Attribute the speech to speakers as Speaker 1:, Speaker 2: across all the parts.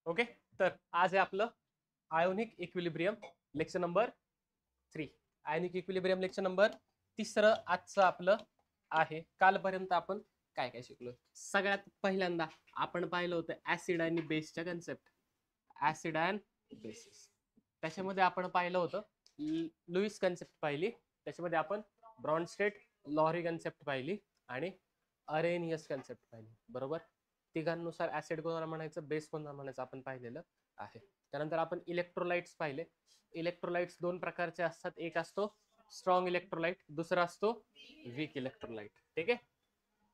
Speaker 1: Okay, तर आज आहे आपलं ionic equilibrium lecture number 3. Ionic equilibrium lecture number 3 आजचं आपलं आहे. कालपर्यंत आपण काय काय शिकलो. सगळ्यात पहिल्यांदा आपण पाहिलं होतं ऍसिड आणि बेसच्या कन्सेप्ट. ऍसिड अँड बेसिस, त्याच्यामध्ये आपण पाहिलं होतं लुईस कन्सेप्ट पाहिली, त्याच्यामध्ये आपण ब्रॉन्स्टेड लॉरी कन्सेप्ट पाहिली आणि अरेनियस कन्सेप्ट पाहिली. बरोबर, तिघांनुसार ऍसिड कोणाला म्हणायचं, बेस कोणाला म्हणायचं आपण पाहिलेलं आहे. त्यानंतर आपण इलेक्ट्रोलाइट्स पाहिले. इलेक्ट्रोलाइट्स दोन प्रकारचे असतात, एक असतो स्ट्रॉंग इलेक्ट्रोलाइट, दुसरा असतो वीक इलेक्ट्रोलाइट. ठीक आहे,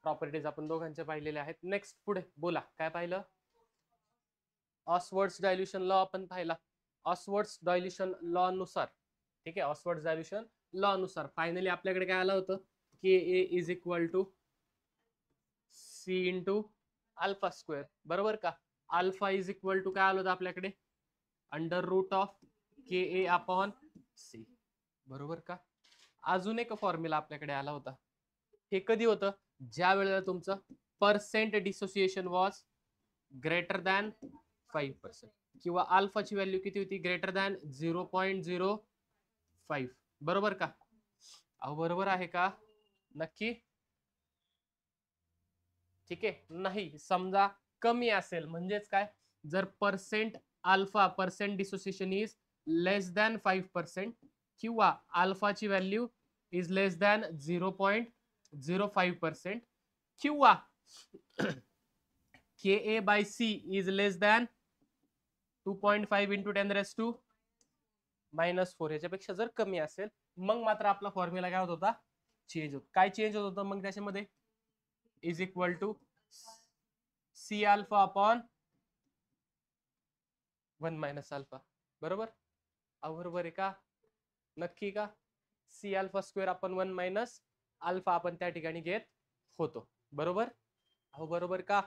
Speaker 1: प्रॉपर्टीज आपण दोघांचे पाहिलेले आहेत. नेक्स्ट पुढे बोला, काय पाहिलं? ऑसवर्ड्स डायल्युशन लॉ आपण पाहिला. ऑसवर्ड्स डायल्युशन लॉ नुसार, ठीक आहे, ऑसवर्ड्स डायल्युशन लॉ नुसार फायनली आपल्याकडे काय आलं होतं, K A is equal to C into alpha square. बरोबर का? अल्फा इज इक्वल टू काय आलं होतं आपल्याकडे, under root of k a upon c. बरोबर का? अजून एक फॉर्म्युला आपल्याकडे आला होता. हे कधी होतं, ज्या वेळेला तुमचं percent dissociation was greater than 5%, किंवा अल्फाची व्हॅल्यू किती होती, ग्रेटर दॅन 0.05. बरोबर का? अहो बरोबर आहे का? नक्की? ठीक आहे, नाही समजा कमी असेल म्हणजेच काय, जर percent alpha percent dissociation is less than 5%, किंवा अल्फाची व्हॅल्यू इज लेस दॅन 0.05%, किंवा K a by C is less than 2.5 into 10⁻⁻⁴, याच्यापेक्षा जर कमी असेल मग मात्र आपला फॉर्म्युला काय होत होता, चेंज होत. काय चेंज होत होतं मग त्याच्यामध्ये, is equal to C alpha upon 1 minus alpha. बरोबर, बरोबर आहे का? नक्की का? सी अल्फा स्क्वेअर आपण 1 मायनस अल्फा आपण त्या ठिकाणी घेत होतो. बरोबर, अहो बरोबर का?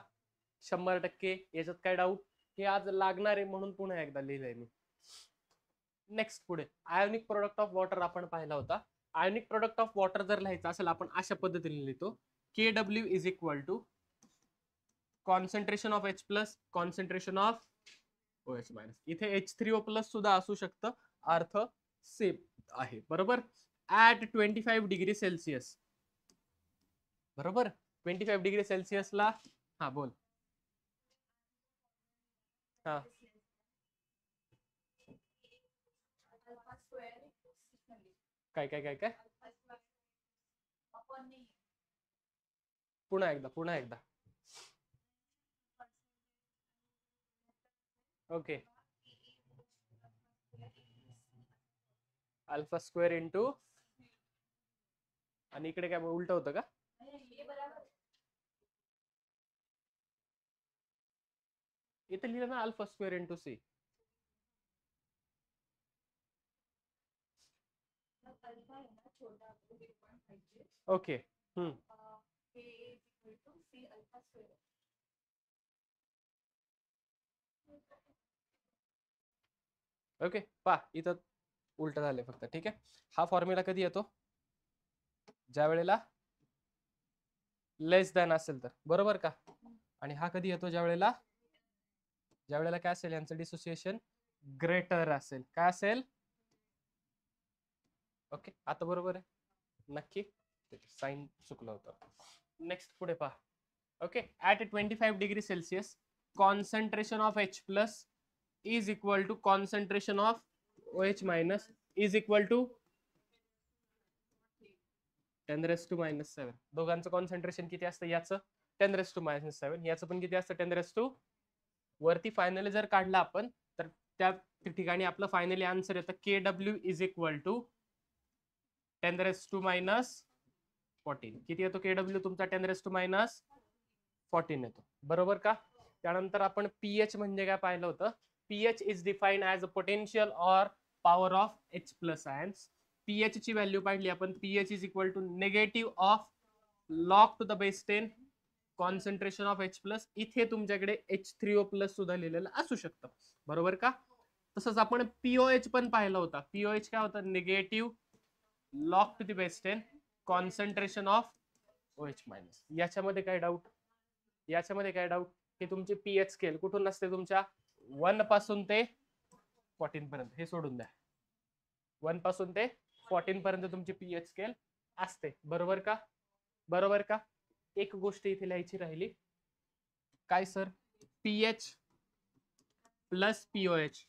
Speaker 1: 100%. याच्यात काय डाऊट? हे आज लागणार आहे म्हणून पुन्हा एकदा लिहिलंय मी. नेक्स्ट पुढे आयोनिक प्रोडक्ट ऑफ वॉटर आपण पाहिला होता. आयोनिक प्रोडक्ट ऑफ वॉटर जर लिहायचं असेल आपण अशा पद्धतीने लिहितो, के डब्ल्यू is equal to concentration of H plus concentration of OH minus. इथे H3O प्लस सुद्धा असू शकतं, अर्थ सेम आहे. बरोबर, ऍट 25 डिग्री सेल्सिअस. बरोबर, 25 डिग्री सेल्सिअसला, हा बोल. हा काय काय काय काय पुन्हा एकदा पुन्हा एकदा. ओके, अल्फा स्क्वेअर इंटू, आणि इकडे काय उलट होतं का? इथे लिहिलं ना alpha square into c. Okay, okay पा इथं उलट झाले फक्त. ठीक आहे, हा फॉर्म्युला कधी येतो, ज्या वेळेला लेस दॅन असेल तर. बरोबर का? आणि हा कधी येतो, ज्या वेळेला काय असेल, यांचं डिसोसिएशन ग्रेटर असेल. काय असेल? ओके, आता बरोबर आहे नक्की, साइन चुकलं होतं. नेक्स्ट पुढे पहा. Okay, at 25 degree celsius concentration of H plus is equal to concentration of OH minus is equal to 10⁻⁻⁷. दोघांचं कॉन्सन्ट्रेशन किती असतं, याचं 10⁻⁻⁷, याचं पण किती असतं, 10⁻. वरती फायनली जर काढलं आपण तर त्या ठिकाणी आपलं फायनली आन्सर येतं के डब्ल्यू इज इक्वल टू 10⁻14. किती येतो के डब्ल्यू तुमचा, 10⁻14 येतो. बरोबर का? त्यानंतर आपण पीएच म्हणजे काय पाहिलं होतं. PH is defined as a potential or power of H plus ions. PH ची व्हॅल्यू पाहिली आपण, pH is equal to negative of log to the base 10 concentration of H plus. इथे तुमच्याकडे H3O प्लस सुद्धा लिहिलेलं असू शकतं. बरोबर का? तसंच आपण पीओएच पण पाहिलं होता. पीओएच काय होतं, negative log to the base 10 concentration of OH minus. याच्यामध्ये काय डाऊट, की तुमची पीएच स्केल कुठून असते, तुमच्या 1 पासून ते 14 पर्यंत, हे सोडून द्या. 1 पासून ते 14 पर्यंत तुमची पीएच स्केल असते. बरोबर का? बरोबर का? एक गोष्ट इथे लिहायची राहिली. काय sir? PH plus pOH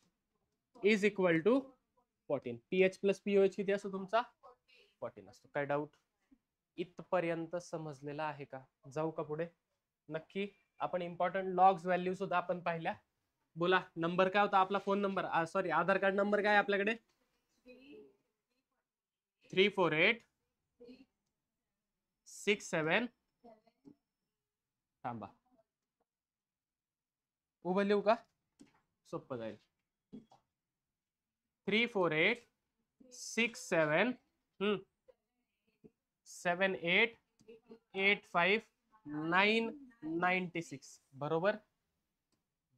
Speaker 1: is equal to 14. PH plus pOH किती असतो तुमचा? 14 असतो. काय डाऊट? इथपर्यंत समजलेला आहे का? जाऊ का पुढे? नक्की. आपण इम्पॉर्टंट लॉग्स व्हॅल्यू सुद्धा आपण पाहिल्या. बोला, नंबर काय होता आपला? फोन नंबर, सॉरी, आधार कार्ड नंबर काय आपल्याकडे? 34867. थांबा, उभं लिहू का? सोपं जाईल. 34867 7885996. बरोबर.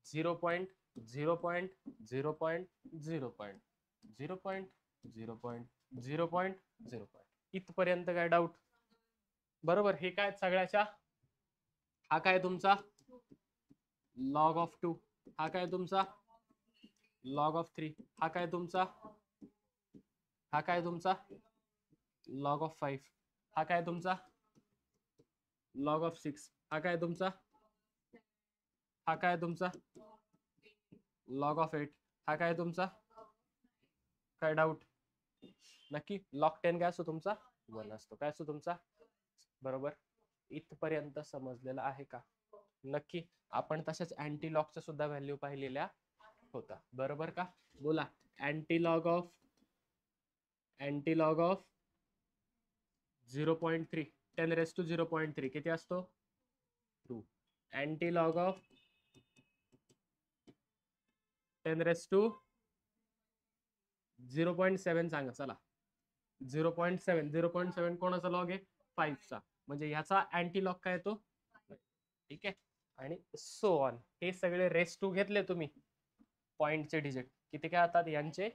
Speaker 1: 0.0.0.0.0.0.0.0. इथपर्यंत काय डाऊट? बरोबर. हे काय सगळ्याच्या? हा काय तुमचा लॉग ऑफ 2, हा काय तुमचा लॉग ऑफ 3, हा काय तुमचा, हा काय तुमचा लॉग ऑफ 5, हा काय तुमचा लॉग ऑफ 6, हा काय तुमचा, हा काय तुमचा लॉग ऑफ 8, हा काय तुमचा. काय डाऊट? नक्की. लॉग 10 काय असतो तुमचा? 1 असतो. काय असतो तुमचा? बरोबर. इथपर्यंत समजलेलं आहे का? नक्की. आपण तशाच अँटी लॉगच्या सुद्धा व्हॅल्यू पाहिलेल्या होता. बरोबर का? बोला, अँटी लॉग ऑफ 0.3, 10⁻⁻³ किती असतो? 2. अँटी लॉग ऑफ 10⁻⁷ सांगा चला. 0.7 कोणाचा लॉग आहे? 5 चा. म्हणजे ह्याचा अँटी लॉग काय येतो? ठीक आहे. आणि सो ऑन. हे सगळे रेस टू घेतले तुम्ही, पॉइंटचे डिजिट किती काय होतात यांचे?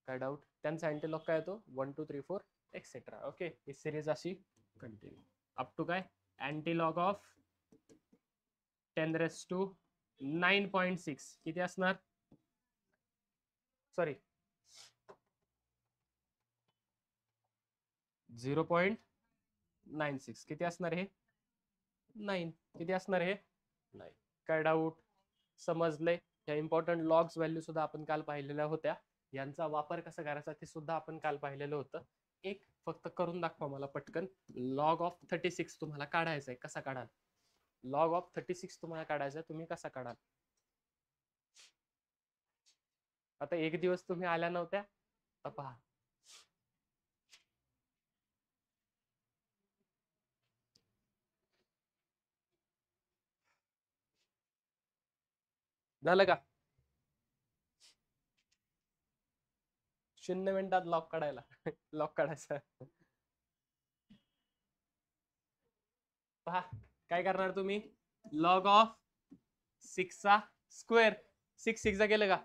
Speaker 1: काय डाऊट? त्यांचा अँटी लॉग काय येतो? 1 2 3 4 एक्सेट्रा. ओके. ही सिरीज अशी कंटिन्यू अप टू काय? अँटी लॉग ऑफ 10⁻⁹ किती असणार? सॉरी, 0.96 किती असणार हे? 9. किती असणार हे? 9. काय डाऊट? समजले? या इम्पॉर्टंट लॉग्स व्हॅल्यू सुद्धा आपण काल पाहिलेल्या होत्या. यांचा वापर कसा करायचा ते सुद्धा आपण काल पाहिलेलं होतं. एक फक्त करून दाखवा मला पटकन. लॉग ऑफ 36 तुम्हाला काढायचा आहे. कसा काढाल? लॉग ऑफ 36 तुम्हाला काढायचा, तुम्ही कसा काढाल? आता एक दिवस तुम्ही आल्या नव्हत्या, तर पहा. झालं का? 0 मिनिटात लॉक काढायला. लॉक काढायचा. पहा, काय करणार तुम्ही? लॉग ऑफ 6 चा स्क्वेअर. 6 6 गेलं का?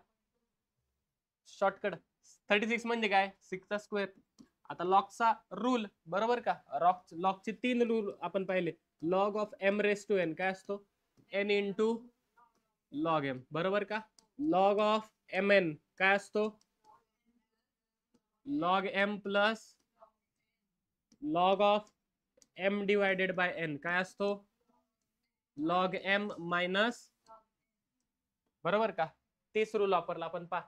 Speaker 1: शॉर्टकट. 36 म्हणजे काय? 6 चा स्क्वेअर. आता लॉगचा रूल, बरोबर का? लॉगचे 3 रूल आपण पाहिले. लॉग ऑफ m⁻n काय असतो? n into log m. बरोबर का? लॉग ऑफ mn काय असतो? Log m plus log of m divided by n काय असतो? Log m minus. बरोबर का? तेच रूल वापरला आपण. पहा,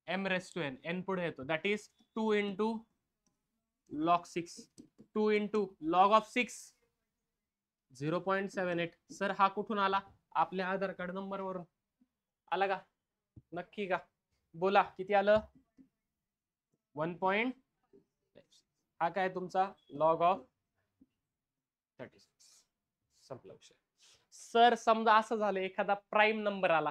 Speaker 1: m⁻n, n पुढे येतो, that is 2 into log 6, 2 into log of 6 0.78. Sir हा कुठून आला? आपल्या आधार कार्ड नंबर वरून आला का? नक्की का? बोला, किती आलं? 1. हा काय तुमचा लॉग ऑफ 36. संपला विषय. सर समजा असं झालं, एखादा प्राईम नंबर आला,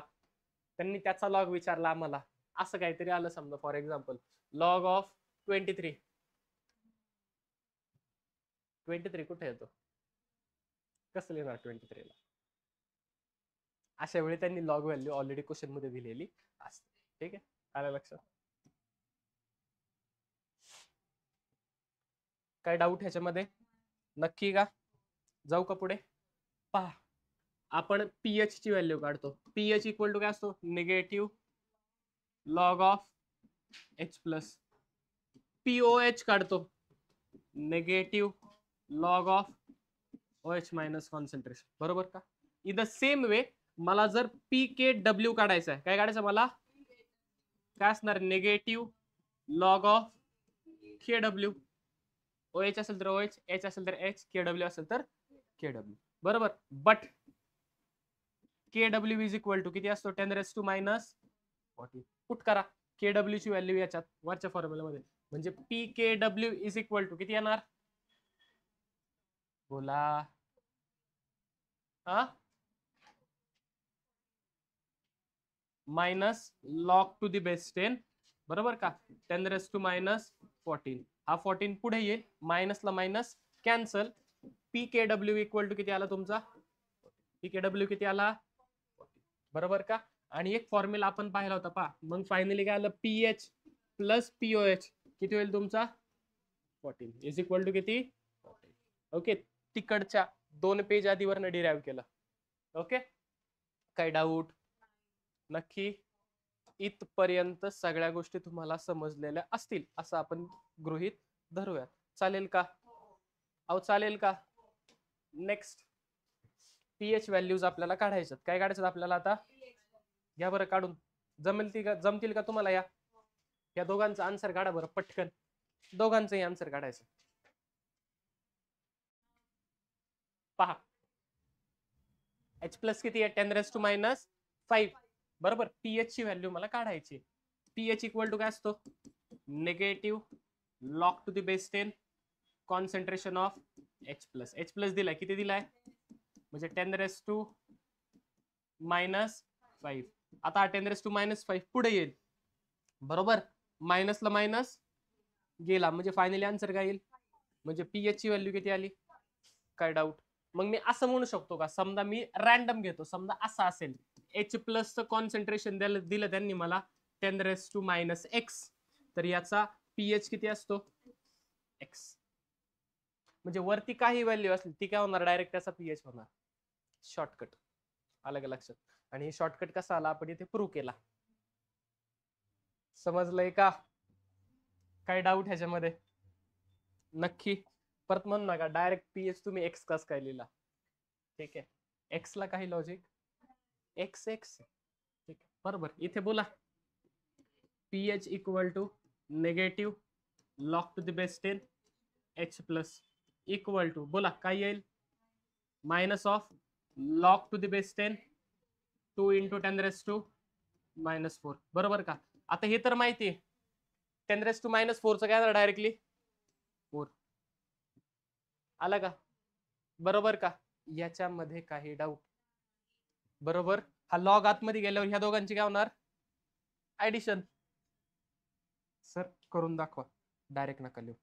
Speaker 1: त्यांनी त्याचा लॉग विचारला आम्हाला, असं काहीतरी आलं समजा, फॉर एक्झाम्पल लॉग ऑफ 23. 23 कुठे येतो? कसं लिहिणार 23 ला? अशा वेळी त्यांनी लॉग व्हॅल्यू ऑलरेडी क्वेश्चन मध्ये दिलेली असते. ठीक आहे, आलं लक्षात? काय डाऊट ह्याच्यामध्ये? नक्की का? जाऊ का पुढे? पहा, आपण पीएच ची व्हॅल्यू काढतो. पीएच इक्वल टू काय असतो? Negative log of H plus. POH काढतो, negative log of OH minus concentration. बरोबर का? इन द सेम वे मला जर PKW काढायचं आहे, काय काढायचं मला? काय असणार? Negative log of KW. OH असेल तर OH, H असेल तर H, KW असेल तर KW. बरोबर. But KW is equal to किती असतो? 10⁻⁻40. पुट करा KW ची व्हॅल्यू याच्यात वरच्या फॉर्म्युलामध्ये, म्हणजे PKW इज इक्वल टू किती येणार? बोला. हा, minus log to the base 10. बरोबर का? 10⁻⁻14. हा 14 पुढे येईल, मायनसला minus cancel. PKW equal to किती आला तुमचा? PKW किती आला? बरोबर का? आणि एक फॉर्म्युला आपण पाहिला होता पहा. मग फायनली काय आलं? पीएच प्लस पीओएच किती होईल तुमचा? 14 इज इक्वल टू किती? 14. ओके, तिकडच्या 2 पेज आधीवरनं डिराईव्ह केलं. ओके, काय डाऊट? नक्की इथपर्यंत सगळ्या गोष्टी तुम्हाला समजलेल्या असतील असं आपण गृहीत धरूयात. चालेल का? अहो चालेल का? नेक्स्ट पीएच व्हॅल्यूज आपल्याला काढायच्यात. काय काढायचं आपल्याला आता? घ्या बरं काढून. जमतील का तुम्हाला? या दोघांचं आन्सर काढा बरं पटकन. दोघांचंही आन्सर काढायचं. पहा, H प्लस किती आहे? 10⁻⁻5. बरोबर. पीएच ची व्हॅल्यू मला काढायची. पीएच इक्वल टू काय असतो? Negative log to the base 10 concentration of H plus. H plus दिलाय, किती दिलाय? म्हणजे 10⁻⁻5. आता 10⁻⁻5 पुढे येईल. बरोबर. मायनसला मायनस गेला, म्हणजे फायनली आन्सर काय येईल? म्हणजे पीएच ची व्हॅल्यू किती आली? काय डाऊट? मग मी असं म्हणू शकतो का? समजा मी रॅन्डम घेतो, समजा असं असेल, H प्लसचं कॉन्सन्ट्रेशन दिलं त्यांनी मला 10⁻⁻x, तर याचा पीएच किती असतो? x. म्हणजे वरती काही व्हॅल्यू असली ती काय होणार? डायरेक्ट त्याचा पीएच होणार. शॉर्टकट आलं का लक्षात? आणि शॉर्टकट कसा आला आपण इथे प्रूव्ह केला. समजलंय का? काय डाऊट ह्याच्यामध्ये? नक्की. परत म्हणू नका डायरेक्ट पीएच तुम्ही एक्स कस काय लिहिला. ठीक आहे, एक्स ला काही लॉजिक? X x. ठीक आहे, बरोबर. इथे बोला pH equal to negative log to the base 10 H plus equal to, बोला काय येईल? Minus of log to the base 10 2 × 10⁻⁻4. बरोबर का? आता हे तर माहिती आहे 10⁻⁻4 चं काय डायरेक्टली 4. आला का? बरोबर का? याच्यामध्ये काही डाऊट? बरोबर. हा लॉग आतमध्ये गेल्यावर ह्या दोघांची काय होणार? ऍडिशन. सर करून दाखवा. डायरेक्ट नका लिहू.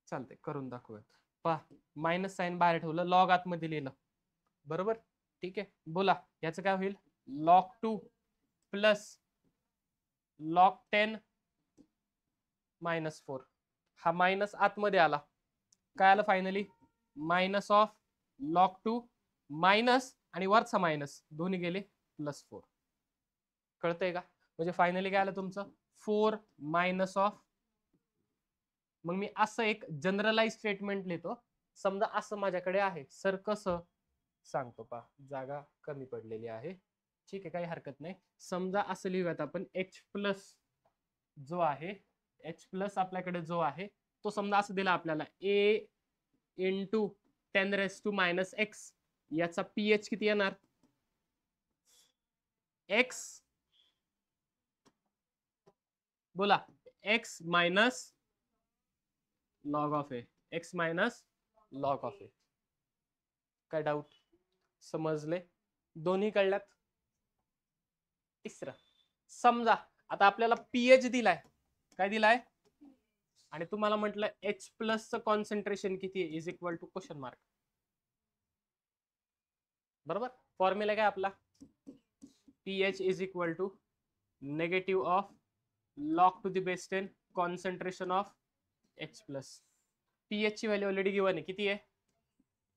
Speaker 1: चालतंय, करून दाखवूयात. पहा, मायनस साइन बाहेर ठेवलं, लॉग आतमध्ये लिहिलं. बरोबर. ठीक आहे, बोला याचं काय होईल? log 2 plus log 10 -4. हा मायनस आतमध्ये आला, काय आलं finally? Minus of log 2 minus आणि वरचा मायनस दोन्ही गेले +4. कळतंय का? म्हणजे फायनली काय आलं तुमचं? 4 मायनस ऑफ. मग मी असं एक जनरलाइज स्टेटमेंट लिहितो. समजा असं माझ्याकडे आहे. सर कसं? सांगतो पहा, जागा कमी पडलेली आहे. ठीक आहे, काही हरकत नाही. समजा असं लिहूयात आपण H प्लस जो आहे, H प्लस आपल्याकडे जो आहे तो समजा असं दिला आपल्याला A × 10⁻⁻x. याचा पीएच किती येणार? x. बोला x minus log of A. x minus log of A. काय डाऊट? समजले? दोन्ही कळल्यात? तिसरं समजा आता आपल्याला पीएच दिलाय. काय दिलाय? आणि तुम्हाला म्हटलं H प्लसचं कॉन्सन्ट्रेशन किती आहे is equal to question mark. बरोबर. फॉर्म्युला काय आपला? PH is equal to negative of log to the base 10 concentration of H plus. PH ची व्हॅल्यू ऑलरेडी गिवन आहे, किती आहे?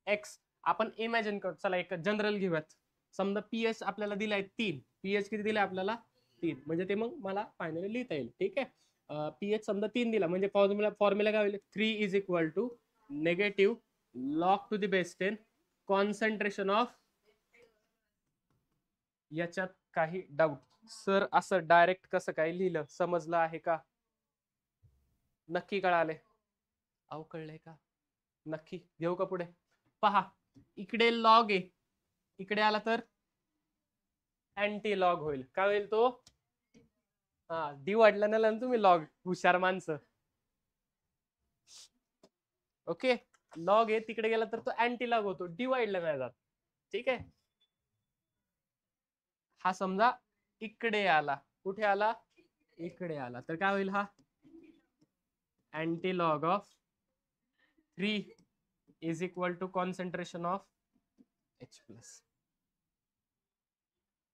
Speaker 1: x. आपण इमॅजिन करू, चला एक जनरल घेऊयात. समजा पीएच आपल्याला दिलाय 3, पीएच किती दिलाय आपल्याला 3, म्हणजे ते मग मला फायनली लिहिता येईल. ठीक आहे. पीएच समजा 3 दिला म्हणजे फॉर्म्युला काय होईल, 3 is equal to negative log to the base 10 concentration of. याच्यात काही डाऊट सर असं डायरेक्ट कसं काय लिहिलं, समजलं आहे का, नक्की कळाले? अहो कळलंय का, नक्की घेऊ का पुढे? पहा इकडे लॉग आहे, इकडे आला तर अँटी लॉग होईल. काय होईल तो? हा डी वाढला ना तुम्ही, लॉग हुशार माणसं. ओके, लॉग आहे तिकडे गेला तर तो अँटी लॉग होतो, डिवाइडला नाही जात. ठीक आहे. हा समजा इकडे आला, कुठे आला? इकडे आला, तर काय होईल? हा anti log of 3 is equal to concentration of H plus.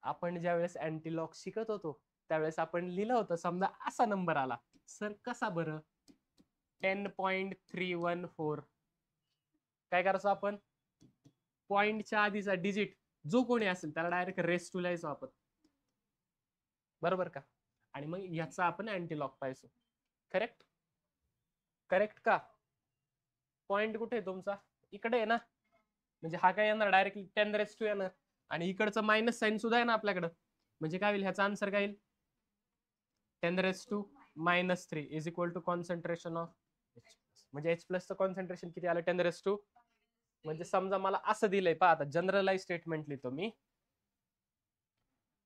Speaker 1: आपण ज्यावेळेस अँटी लॉग शिकत होतो त्यावेळेस आपण लिहिलं होतं, समजा असा नंबर आला सर, कसा बरं? 10.314. काय करायचं आपण? पॉइंटच्या आधीचा डिजिट जो कोणी असेल त्याला डायरेक्ट रेस टू लिहायचो आपण, बरोबर का? आणि मग याचा आपण अँटी लॉग पाहायचो. करेक्ट? करेक्ट का? पॉइंट कुठे आहे तुमचा? इकडे आहे ना, म्हणजे हा काय येणार डायरेक्टली 10⁻² येणार, आणि इकडचं मायनस साईन सुद्धा आहे ना आपल्याकडं, म्हणजे काय होईल? ह्याचा आन्सर काय येईल? 10⁻³ is equal to concentration of H+. म्हणजे H प्लसचं कॉन्सन्ट्रेशन किती आलं? 10⁻². म्हणजे समजा मला असं दिलंय, पहा आता जनरलाइज स्टेटमेंट लिहितो मी.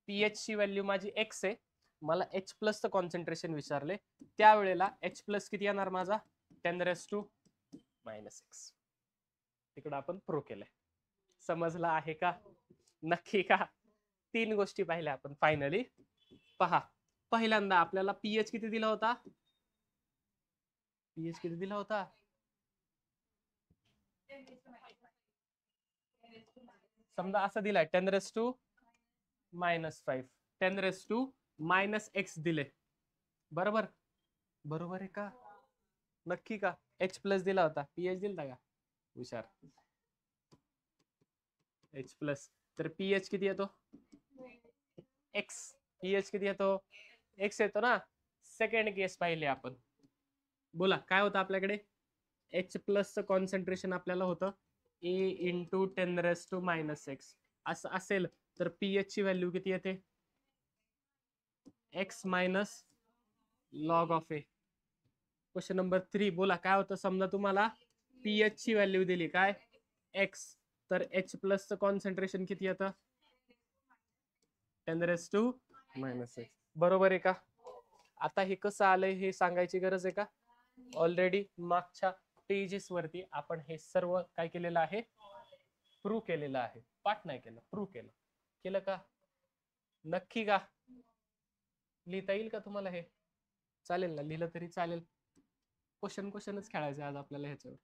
Speaker 1: पीएच ची व्हॅल्यू माझी x आहे, मला H प्लसचं कॉन्सन्ट्रेशन विचारले, त्यावेळेला H प्लस किती येणार माझा? 10⁻⁻⁻x. तिकडं आपण प्रूव्ह केलंय. समजलं आहे का? नक्की का? 3 गोष्टी पाहिल्या आपण फायनली. पहा पहिल्यांदा आपल्याला पीएच किती दिला होता? पीएच किती दिला होता? समजा असं दिलाय 10⁻⁻5, 10⁻⁻x दिले, बरोबर? बरोबर आहे का? नक्की का? H प्लस दिला होता, पीएच दिला का? हुशार. H प्लस, तर पीएच किती येतो? x. पीएच किती येतो? x येतो ना. सेकंड केस पाहिले आपण, बोला काय होतं आपल्याकडे? H प्लसचं कॉन्सन्ट्रेशन आपल्याला होतं A इंटू 10⁻⁻x. असं असेल तर पीएच ची व्हॅल्यू किती येते? x minus log of A. Question number 3, बोला काय होतं? समजा तुम्हाला पीएच ची व्हॅल्यू दिली काय? x, तर H प्लसचं कॉन्सन्ट्रेशन किती येतं? 10⁻⁻⁻x. बरोबर आहे का? आता हे कसं आलंय हे सांगायची गरज आहे का? ऑलरेडी मागच्या पेजेस वरती आपण हे सर्व काय केलेलं आहे? प्रूव्ह केलेलं आहे. पाठ नाही केलं, प्रूव्ह केलं. केलं का? नक्की का? लिहिता येईल का तुम्हाला हे? चालेल ना, लिहिलं तरी चालेल. क्वेश्चनच खेळायचे आज आपल्याला ह्याच्यावर.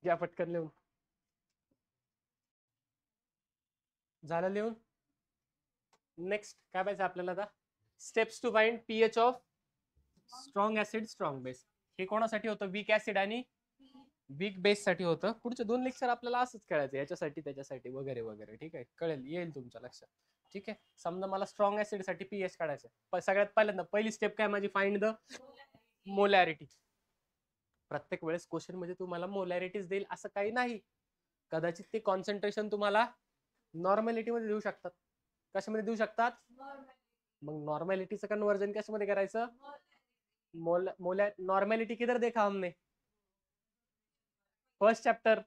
Speaker 1: घ्या पटकन लिहून. झालं लिहून? नेक्स्ट काय पाहिजे आपल्याला आता? Steps to find pH of strong acid, strong base. हे कोणासाठी होतं? वीक ऍसिड आणि वीक बेस साठी होतं. पुढचे 2 लेक्चर आपल्याला असंच खेळायचं, याच्यासाठी त्याच्यासाठी वगैरे वगैरे. ठीक आहे, कळेल, येईल तुमच्या लक्षात. ठीक आहे. समजा मला स्ट्रॉंग ऍसिड साठी पीएच काढायचं, सगळ्यात पहिल्यांदा पहिली स्टेप काय माझी? Find the molarity. प्रत्येक वेळेस क्वेश्चन मध्ये तुम्हाला मोलॅरिटीज देईल असं काही नाही. कदाचित ते कॉन्सन्ट्रेशन तुम्हाला नॉर्मॅलिटी मध्ये देऊ शकतात. कशामध्ये देऊ शकतात? मग नॉर्मॅलिटीचं कन्वर्जन कशामध्ये करायचं? नॉर्मैलिटी किधर देखा हमने? फर्स्ट चैप्टर,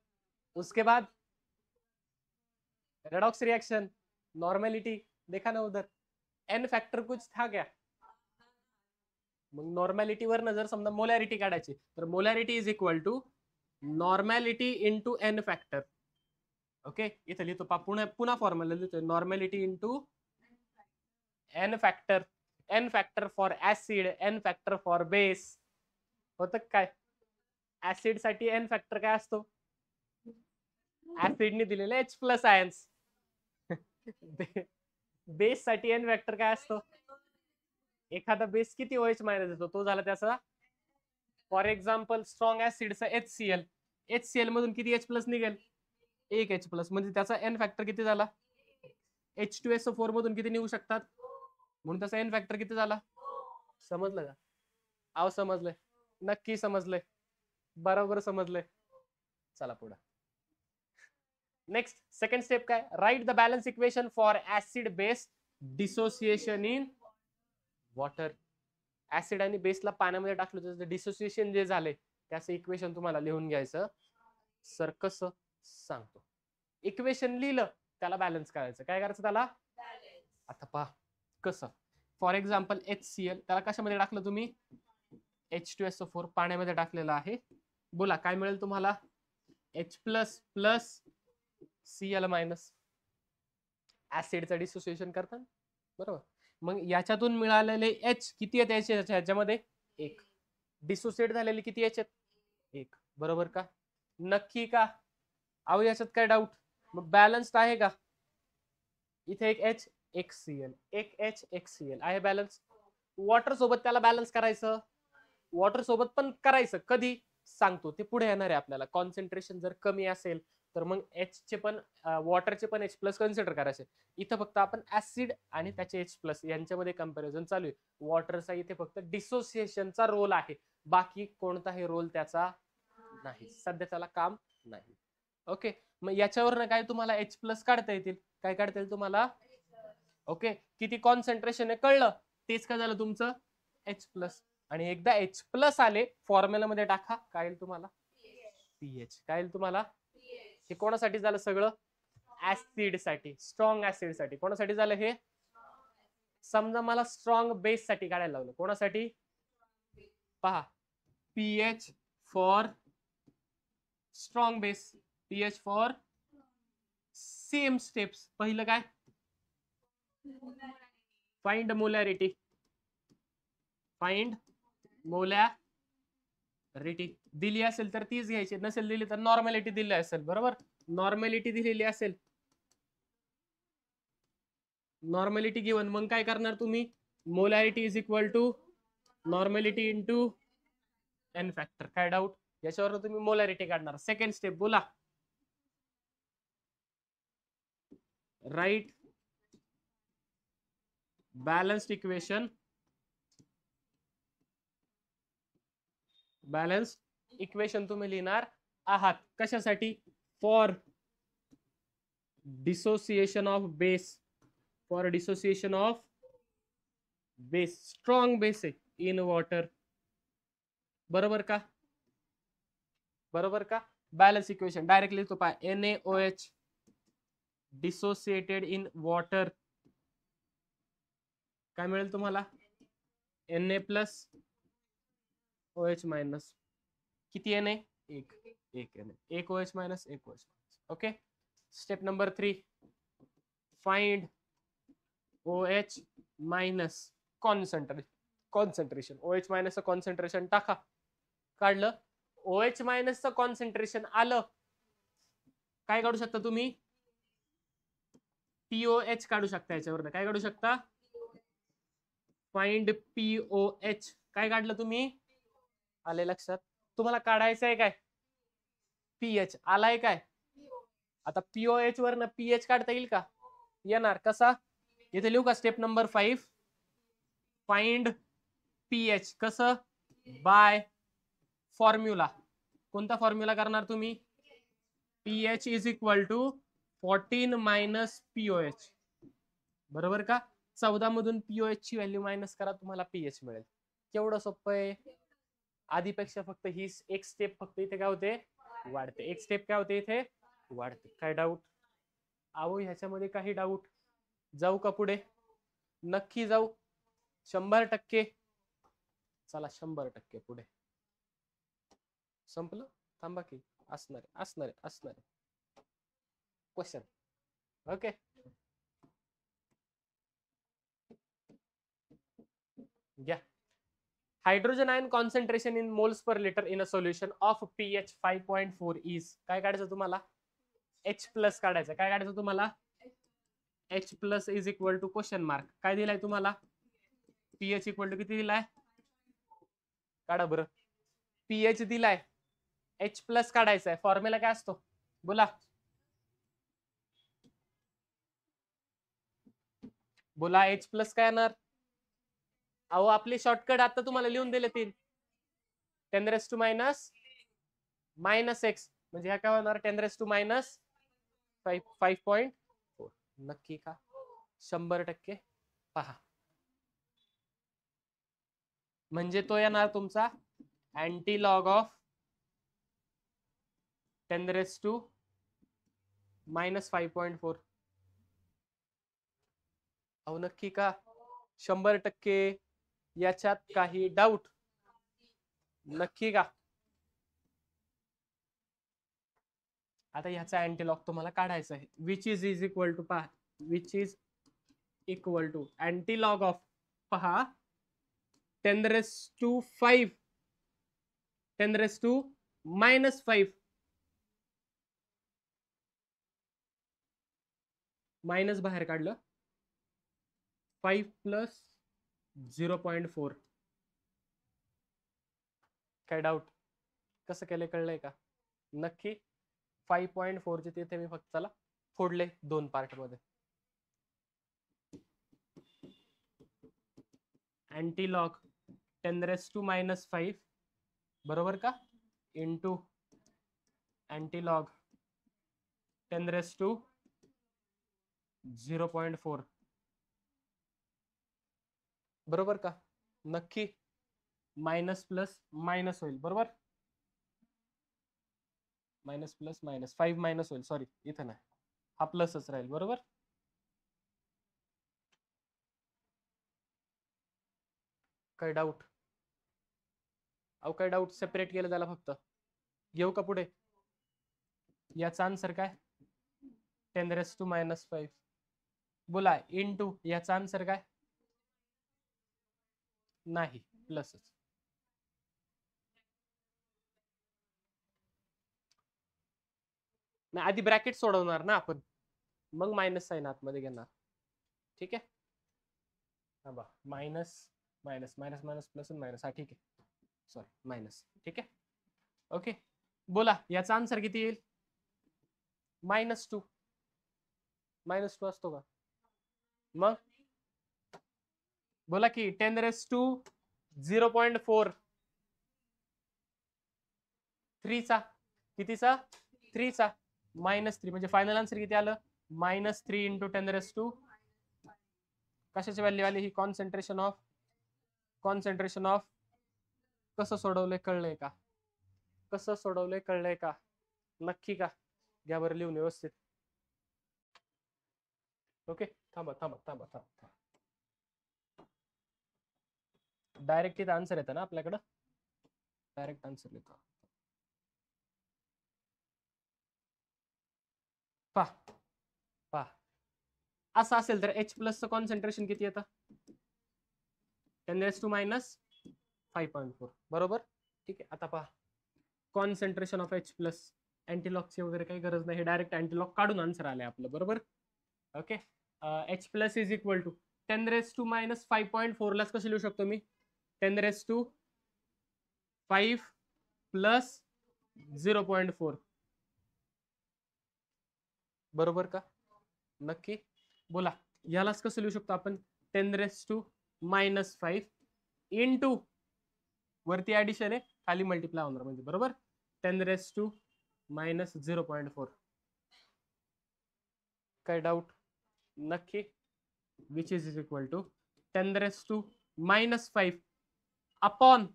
Speaker 1: उसके बाद रेडॉक्स रिएक्शन, नॉर्मैलिटी देखा ना उधर. एन फैक्टर कुछ था क्या? मग नॉर्मॅलिटी वरनं जर समजा मोलॅरिटी काढायची तर molarity is equal to normality into n factor. Okay, इथे लिहितो पुन्हा फॉर्म्युला लिहितो, normality into n factor. N factor for acid, n factor for base. होतं काय? ऍसिड साठी एन फॅक्टर काय असतो? ऍसिडने दिलेले H प्लस आयन्स. बेस साठी एन फॅक्टर काय असतो? एखादा बेस किती OH मायनस येतो तो झाला त्याचा. फॉर एक्झाम्पल स्ट्रॉंग ऍसिडचा HCl, HCl मधून किती H प्लस निघेल? एक H प्लस, म्हणजे त्याचा एन फॅक्टर किती झाला? H2SO4 मधून किती निघू शकतात, म्हणून त्याचा एन फॅक्टर किती झाला. समजलं का? आव समजलंय, नक्की समजलंय, बरोबर समजलंय. चला पुढे. नेक्स्ट सेकंड स्टेप काय? Write the balance equation for acid base dissociation in water. Acid आणि बेसला पाण्यामध्ये टाकलं त्याचं डिसोसिएशन जे झाले त्याचं इक्वेशन तुम्हाला लिहून घ्यायचं. सर कसं सांगतो. इक्वेशन लिहिलं त्याला बॅलन्स करायचं. काय करायचं त्याला? आता पहा कसं. फॉर एक्झाम्पल HCl, त्याला कशामध्ये टाकलं तुम्ही? H2SO4 पाण्यामध्ये टाकलेलं आहे. बोला काय मिळेल तुम्हाला? H plus plus Cl minus. ऍसिडचं डिसोसिएशन करतात बरोबर. मग याच्यातून मिळालेले H किती आहेत ह्याच्यामध्ये? एक. डिसोसिएट झालेले किती H आहेत? एक. बरोबर का? नक्की का? अहो याच्यात काय डाऊट? मग बॅलन्स्ड आहे का? इथे एक H एक Cl, एक H एक Cl आहे बॅलन्स. वॉटर सोबत त्याला बॅलन्स करायचं. वॉटर सोबत पण करायचं कधी सांगतो, ते पुढे येणार आहे आपल्याला. कॉन्सन्ट्रेशन जर कमी असेल तर मग H चे पण वॉटरचे पण H प्लस कन्सिडर करायचे. इथं फक्त आपण ऍसिड आणि त्याचे H प्लस यांच्यामध्ये कंपॅरिझन चालू आहे. वॉटरचा इथे फक्त डिसोसिएशनचा रोल आहे, बाकी कोणताही रोल त्याचा नाही, सध्या त्याला काम नाही. ओके, मग याच्यावरनं काय तुम्हाला H प्लस काढता येतील. काय काढता येईल तुम्हाला? ओके, किती कॉन्सन्ट्रेशन आहे कळलं. तेच काय झालं तुमचं H प्लस. आणि एकदा H प्लस आले फॉर्म्युलामध्ये टाका, काय येईल तुम्हाला? पीएच. काय येईल तुम्हाला? हे कोणासाठी झालं सगळं? ऍसिड साठी, स्ट्रॉंग ऍसिड साठी. कोणासाठी झालं हे? समजा मला स्ट्रॉंग बेस साठी काढायला लावलं. कोणासाठी? पहा, pH for strong base, pH for same steps. पहिलं काय? Find molarity. फाइंड मोलॅरिटी दिली असेल तर तीच घ्यायची, नसेल दिली तर नॉर्मॅलिटी दिली असेल. बरोबर, नॉर्मॅलिटी दिलेली असेल, नॉर्मॅलिटी गिवन, मग काय करणार तुम्ही? Molarity is equal to normality into n factor. काय डाऊट? याच्यावर तुम्ही मोलॅरिटी काढणार. सेकंड स्टेप बोला. Write balanced equation, balanced equation तुम्ही लिहिणार आहात. कशासाठी? For dissociation of base, for dissociation of base, strong base आहे इन वॉटर. बरोबर का? बरोबर का? बॅलन्स इक्वेशन डायरेक्ट लिहितो पहा. NaOH डिसोसिएटेड इन वॉटर काय मिळेल तुम्हाला? Na plus OH minus. किती Na? एक. एक Na, एक OH मायनस, एक OH. Okay, step number 3. Find OH minus concentration. OH minus concentration टाका. काढलं. OH मायनस कॉन्सन्ट्रेशन आलं, काय काढू शकता तुम्ही? POH काढू शकता. याच्यावर काय काढू शकता? Find POH. काय काढलं तुम्ही? आले लक्षात? तुम्हाला काढायचं आहे काय? पीएच आलाय काय? आता POH वरनं पीएच काढता येईल का? येणार. कसा? इथे लिहू का? Step number 5. Find pH. कसं? By formula. कोणता फॉर्म्युला करणार तुम्ही? PH is equal to 14 minus POH. बरोबर का? 14 मधून POH ची व्हॅल्यू मायनस करा, तुम्हाला पीएच मिळेल. केवढं सोपं आहे. आधीपेक्षा फक्त ही एक स्टेप फक्त इथे काय होते? वाढते. एक स्टेप काय होते इथे? वाढते. काय डाऊट? अहो ह्याच्यामध्ये काही डाऊट? जाऊ का पुढे? नक्की जाऊ. 100%. चला 100% पुढे. संपलं? थांबा की, असणार क्वेश्चन. ओके, घ्या. Hydrogen ion concentration in moles per litre in a solution of pH 5.4 is. काय काढायचं तुम्हाला? H प्लस काढायचं. काय काढायचं तुम्हाला? H plus is equal to question mark. काय दिलाय तुम्हाला? pH इक्वल टू किती दिलाय? काढा बरं. pH दिलाय, H प्लस काढायचा आहे. फॉर्म्युला काय असतो? बोला. बोला एच प्लस काय येणार? अहो आपले शॉर्टकट आता तुम्हाला लिहून दिले 3. 10⁻⁻⁻ एक्स म्हणजे ह्या काय होणार? 10⁻⁻⁵ 5.4. नक्की का? 100% पहा. म्हणजे तो येणार तुमचा अँटी लॉग ऑफ 10⁻⁻⁴. अहो नक्की का? 100%. याच्यात काही डाऊट? नक्की का? आता ह्याचा अँटीलॉग तुम्हाला काढायचा आहे. विच इज इक्वल टू पहा, which is equal to antilog of पहा 10⁻⁵ 10⁻⁻⁵ मायनस बाहेर काढलं 5 प्लस 0.4. काय डाऊट? कसं केलं कळलंय का? नक्की 5.4 चे तिथे मी फक्त चला फोडले 2 पार्ट मध्ये. अँटीलॉग 10⁻⁻⁵ बरोबर का? इंटू अँटीलॉग 10⁻⁴ बरोबर का? नक्की मायनस प्लस मायनस होईल बरोबर. मायनस प्लस मायनस 5 मायनस होईल. सॉरी इथं नाही, हा प्लसच राहील बरोबर. काय डाऊट? अहो काय डाऊट? सेपरेट केलं त्याला फक्त. घेऊ का पुढे? याचा आन्सर काय? 10⁻⁻⁵. बोला इंटू याचा आन्सर काय? नाही प्लसच. नाही आधी ब्रॅकेट सोडवणार ना आपण, मग मायनस साइन आतमध्ये घेणार. ठीक आहे. हा बा minus minus minus minus plus minus. हा ठीक आहे. Sorry minus. ठीक आहे. ओके बोला याचा आन्सर किती येईल? -2. -2 असतो का? मग बोला की 10⁻⁴ 3 चा कितीचा? 3 चा -3 म्हणजे फायनल आन्सर किती आलं? -3 इंटू 10⁻⁴. कशाची व्हॅल्यू आली ही? Concentration of. कसं सोडवलंय कळलंय का? कसं सोडवलंय कळलंय का? नक्की का? घ्या बरं लिहून व्यवस्थित. ओके थांबा थांबा थांबा थांबा. डायरेक्ट इथं आन्सर येतं ना आपल्याकडं, डायरेक्ट आन्सर लिहितो. पहा पहा असं असेल तर एच प्लसचं कॉन्सन्ट्रेशन किती येतं? 10⁻⁻⁵ बरोबर. ठीक आहे. आता पहा कॉन्सन्ट्रेशन ऑफ एच प्लस. अँटीलॉगची वगैरे काही गरज नाही, डायरेक्ट अँटीलॉग काढून आन्सर आले आपलं बरोबर. Okay H plus is equal to 10⁻⁵ लाच कसं लिहू शकतो मी? 10⁻⁵ प्लस 0.4 बरोबर का? नक्की बोला यालाच कसं लिहू शकतो आपण? 10⁻⁻⁵ इंटू वरती ऍडिशन आहे, खाली मल्टिप्लाय होणार म्हणजे बरोबर 10⁻⁻⁴. काय डाऊट? नक्की which is equal to 10⁻⁻⁵ upon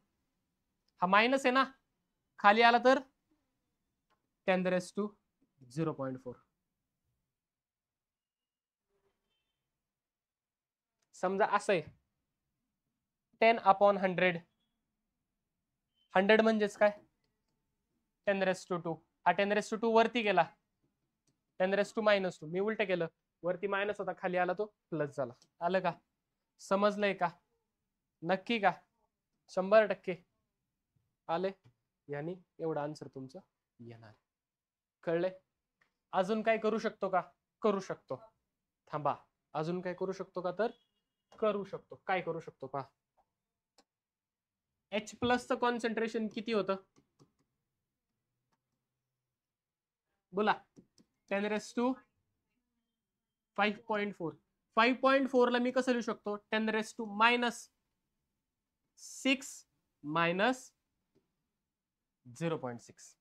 Speaker 1: हा मायनस आहे ना, खाली आला तर 10⁻⁴. समजा असं आहे 10/100. 100 म्हणजेच काय? 10⁻². हा 10⁻² वरती गेला 10⁻⁻². मी उलट केलं, वरती मायनस होता खाली आला तो प्लस झाला. आलं का? समजलंय का? नक्की का? 100% आले. यानी एवढं आन्सर तुमचं येणार. कळले? अजून काय करू शकतो का? करू शकतो. थांबा अजून काय करू शकतो का? तर करू शकतो. काय करू शकतो पहा. एच प्लसचं कॉन्सन्ट्रेशन किती होतं? बोला 10⁻⁵ 5.4. 5.4 ला मी कसं लिहू शकतो 10⁻⁻6 मायनस 0.6.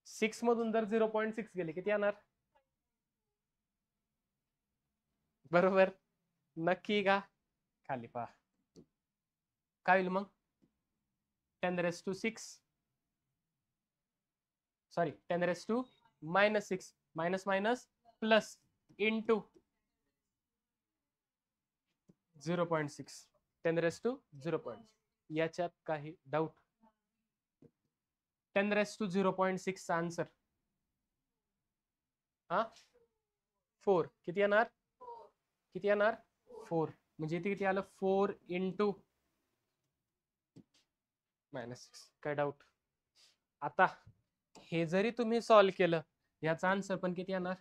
Speaker 1: 6 मधून जर 0.6 गेले किती येणार? बरोबर, नक्की का? खाली पहा काय होईल मग 10⁻6 sorry 10⁻⁻6 minus minus plus into 0.6 10⁻0. याच्यात काही डाऊट? 10⁻0.6 चा आन्सर हा 4 किती येणार? किती येणार? 4. म्हणजे इथे किती आलं? 4 इंटू -6. काय डाऊट? आता हे जरी तुम्ही सॉल्व केलं याचा आन्सर पण किती येणार?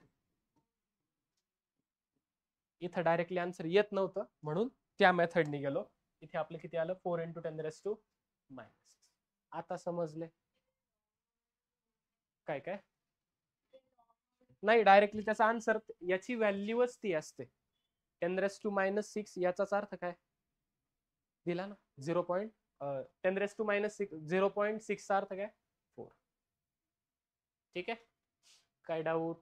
Speaker 1: इथं डायरेक्टली आन्सर येत नव्हतं म्हणून त्या मेथडनी गेलो. इथे आपलं किती आलं? 4 इंटू 10⁻⁻6. आता समजले काय काय? नाही, डायरेक्टली त्याचा आन्सर याची व्हॅल्यूच ती असते 10⁻⁻6. याचाच अर्थ काय दिला ना 10⁻⁻6 0.6 चा अर्थ काय 4. ठीक आहे, काय डाऊट?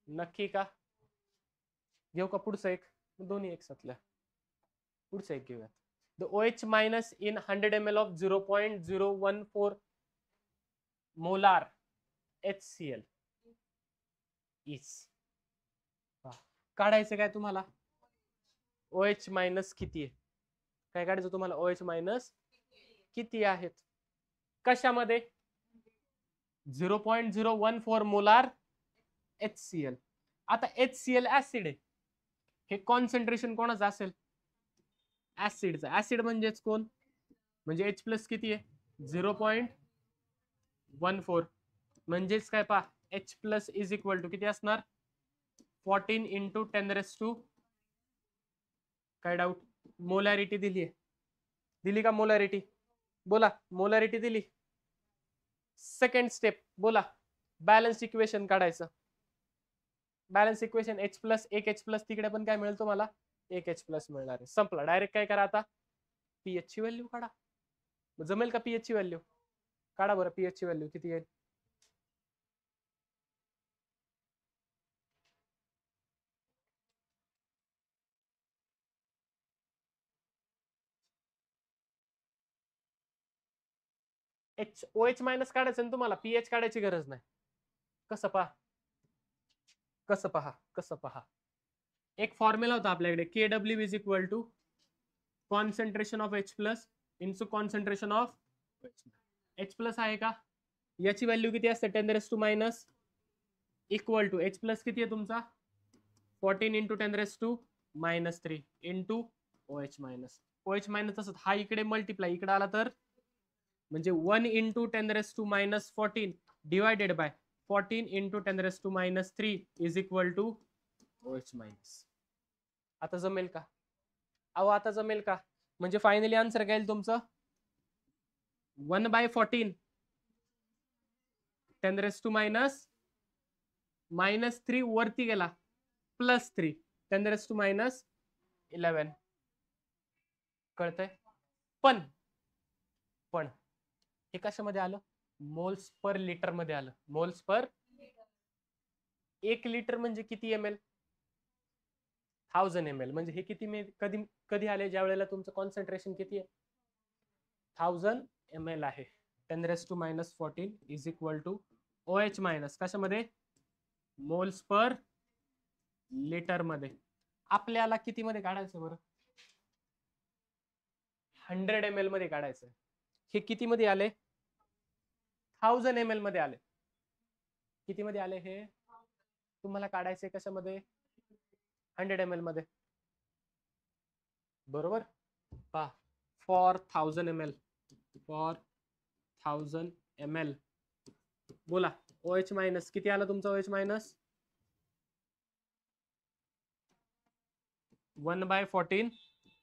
Speaker 1: नक्की का? घेऊ का पुढचं एक? दोन्ही एक साथल्या पुढचं एक घेऊयात. The OH minus in 100 ml of 0.014 molar HCl is. काढायचं काय तुम्हाला? OH मायनस किती आहे? काय काढायचं तुम्हाला? OH मायनस किती आहेत कशामध्ये? 0.014 मोलार HCl. आता HCl ऍसिड आहे, हे कॉन्सन्ट्रेशन कोणाचं असेल? ऍसिडचा. ऍसिड म्हणजेच कोण? म्हणजे H प्लस किती आहे? 0.14. म्हणजेच काय पहा H plus is equal to किती असणार? 14 इंटू 10⁻. काय डाऊट? मोलॅरिटी दिली आहे, दिली का मोलॅरिटी? बोला, मोलॅरिटी दिली. सेकंड स्टेप बोला, बॅलन्स इक्वेशन काढायचं. बॅलन्स इक्वेशन H प्लस, एक H प्लस तिकडे पण काय मिळेल तुम्हाला? एक H प्लस मिळणार आहे. संपला. डायरेक्ट काय करा आता? पीएच ची व्हॅल्यू काढा. जमेल का? पीएच ची व्हॅल्यू काढा बरं. पीएच ची व्हॅल्यू किती येईल? OH मायनस काढायचं ना तुम्हाला, पीएच काढायची गरज नाही. कसं पहा, कसं पहा, कसं पहा. एक फॉर्म्युला होता आपल्याकडे, KW is equal to concentration of H plus into concentration of H plus आहे का? याची व्हॅल्यू किती असते? 10⁻⁻. इक्वल टू H प्लस किती आहे तुमचा? 14 into 10⁻³ into OH minus. OH minus असत हा इकडे मल्टिप्लाय इकडे आला तर म्हणजे 1 into 10⁻⁻14 divided by 14 into 10⁻³ is equal to OH minus. आता जमेल का? अहो आता जमेल का? म्हणजे फायनली आन्सर काय येईल तुमचं? 1/14 10⁻⁻³ वरती गेला +3 10⁻⁻11. कळतंय? पण हे कशामध्ये आलं? मोल्स पर लिटर मध्ये आलं. मोल्स पर 1 लिटर म्हणजे किती ml? 1000 ml. म्हणजे हे किती कधी कधी आले? ज्या वेळेला तुमचं कॉन्सन्ट्रेशन किती आहे? 1000 ml आहे. 10⁻⁻14 is equal to OH minus कशामध्ये? मोल्स पर लिटर मध्ये. आपल्याला किती मध्ये काढायचं बरं? 100 ml मध्ये काढायचं. हे किती मध्ये आले? 1000 ml मध्ये आले. किती मध्ये आले हे? तुम्हाला काढायचे कशामध्ये? 100 ml मध्ये. बरोबर? पहा, फॉर 1000 ml, फॉर 1000 ml बोला OH मायनस किती आला तुमचा? OH minus 1/14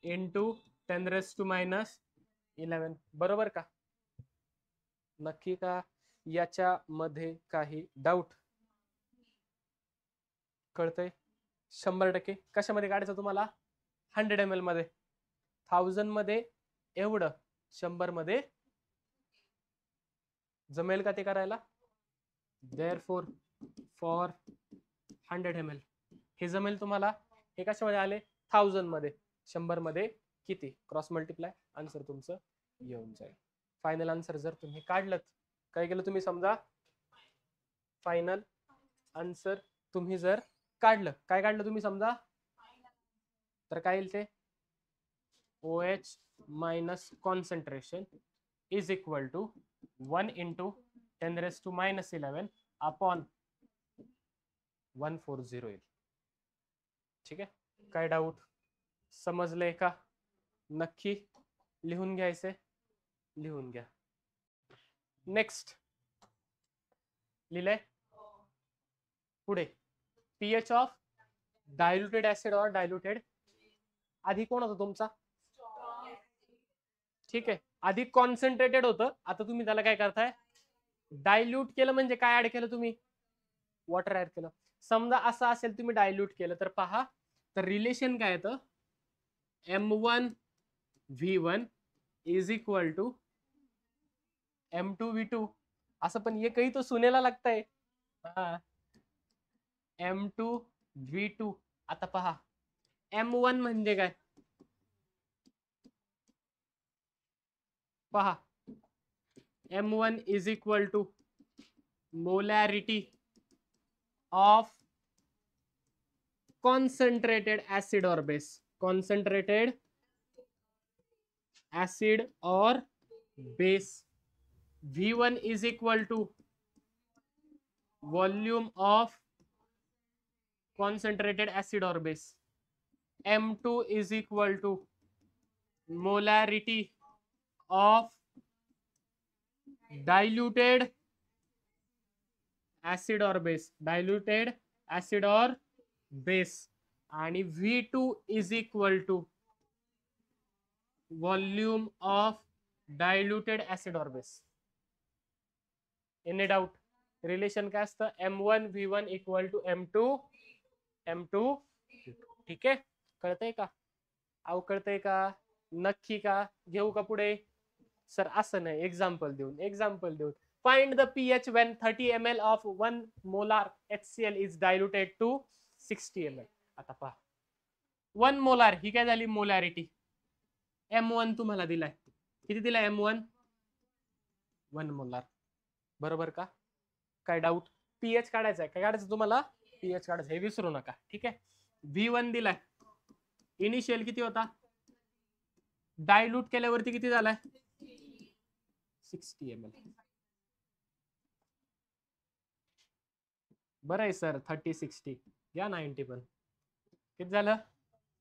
Speaker 1: into 10⁻⁻11. बरोबर का? नक्की का? याच्यामध्ये काही डाऊट? कळतंय? 100% कशामध्ये काढायचं तुम्हाला? 100 ml मध्ये. 1000 मध्ये एवढं, 100 मध्ये जमेल का ते करायला? Therefore for 100 ml हे जमेल तुम्हाला. हे कशामध्ये आले? 1000 मध्ये. 100 मध्ये किती? क्रॉस मल्टिप्लाय, आन्सर तुमचं येऊन जाईल. फायनल आन्सर जर तुम्ही काढलं, काय केलं तुम्ही? समजा फायनल आन्सर तुम्ही जर काढलं, काय काढलं तुम्ही समजा, तर काय येईल ते? OH minus concentration is equal to 1 into 10⁻11 upon 140 येईल. ठीक आहे? काय डाऊट? समजलंय का? नक्की लिहून घ्यायचंय, लिहून घ्या. नेक्स्ट लिहिलंय. पुढे pH ऑफ डायल्युटेड ऍसिड और डायल्युटेड. आधी कोण होतं तुमचा? ठीक आहे, आधी कॉन्सन्ट्रेटेड होतं. आता तुम्ही त्याला काय करताय? डायल्यूट केलं. म्हणजे काय ऍड केलं तुम्ही? वॉटर ऍड केलं. समजा असं असेल, तुम्ही डायल्यूट केलं तर पहा, तर रिलेशन काय येतं? M1V1 is equal to M2V2. असं पण ये काही तो सुनेला लागतंय. M2V2. आता पहा, M1 म्हणजे काय? पहा, M1 is equal to molarity of concentrated acid or base. Concentrated acid or base. V1 is equal to volume of concentrated acid or base. M2 is equal to molarity of diluted acid or base. Diluted acid or base. आणि V2 is equal to volume of diluted acid or base. Any doubt? Relation काय असतं? M1V1 equal to M2. ठीक आहे? कळतंय का? कळतंय का? नक्की का? घेऊ का पुढे? सर असं नाही, एक्झाम्पल देऊन. Find the pH when 30 ml of 1 molar HCl is diluted to 60 ml. आता पहा, 1 मोलार ही काय झाली? मोलॅरिटी. M1 तुम्हाला दिलाय. किती दिलाय M1? 1 मोलार. बरोबर का? काय डाऊट? pH काढायचा आहे. काय काढायचं तुम्हाला? pH काढायचं, हे विसरू नका. ठीक आहे? V1 दिलाय. इनिशियल किती होता? डायल्यूट केल्यावरती किती झालाय? 60 ml. बरं आहे सर, 30-60 या 90 पण. किती झालं?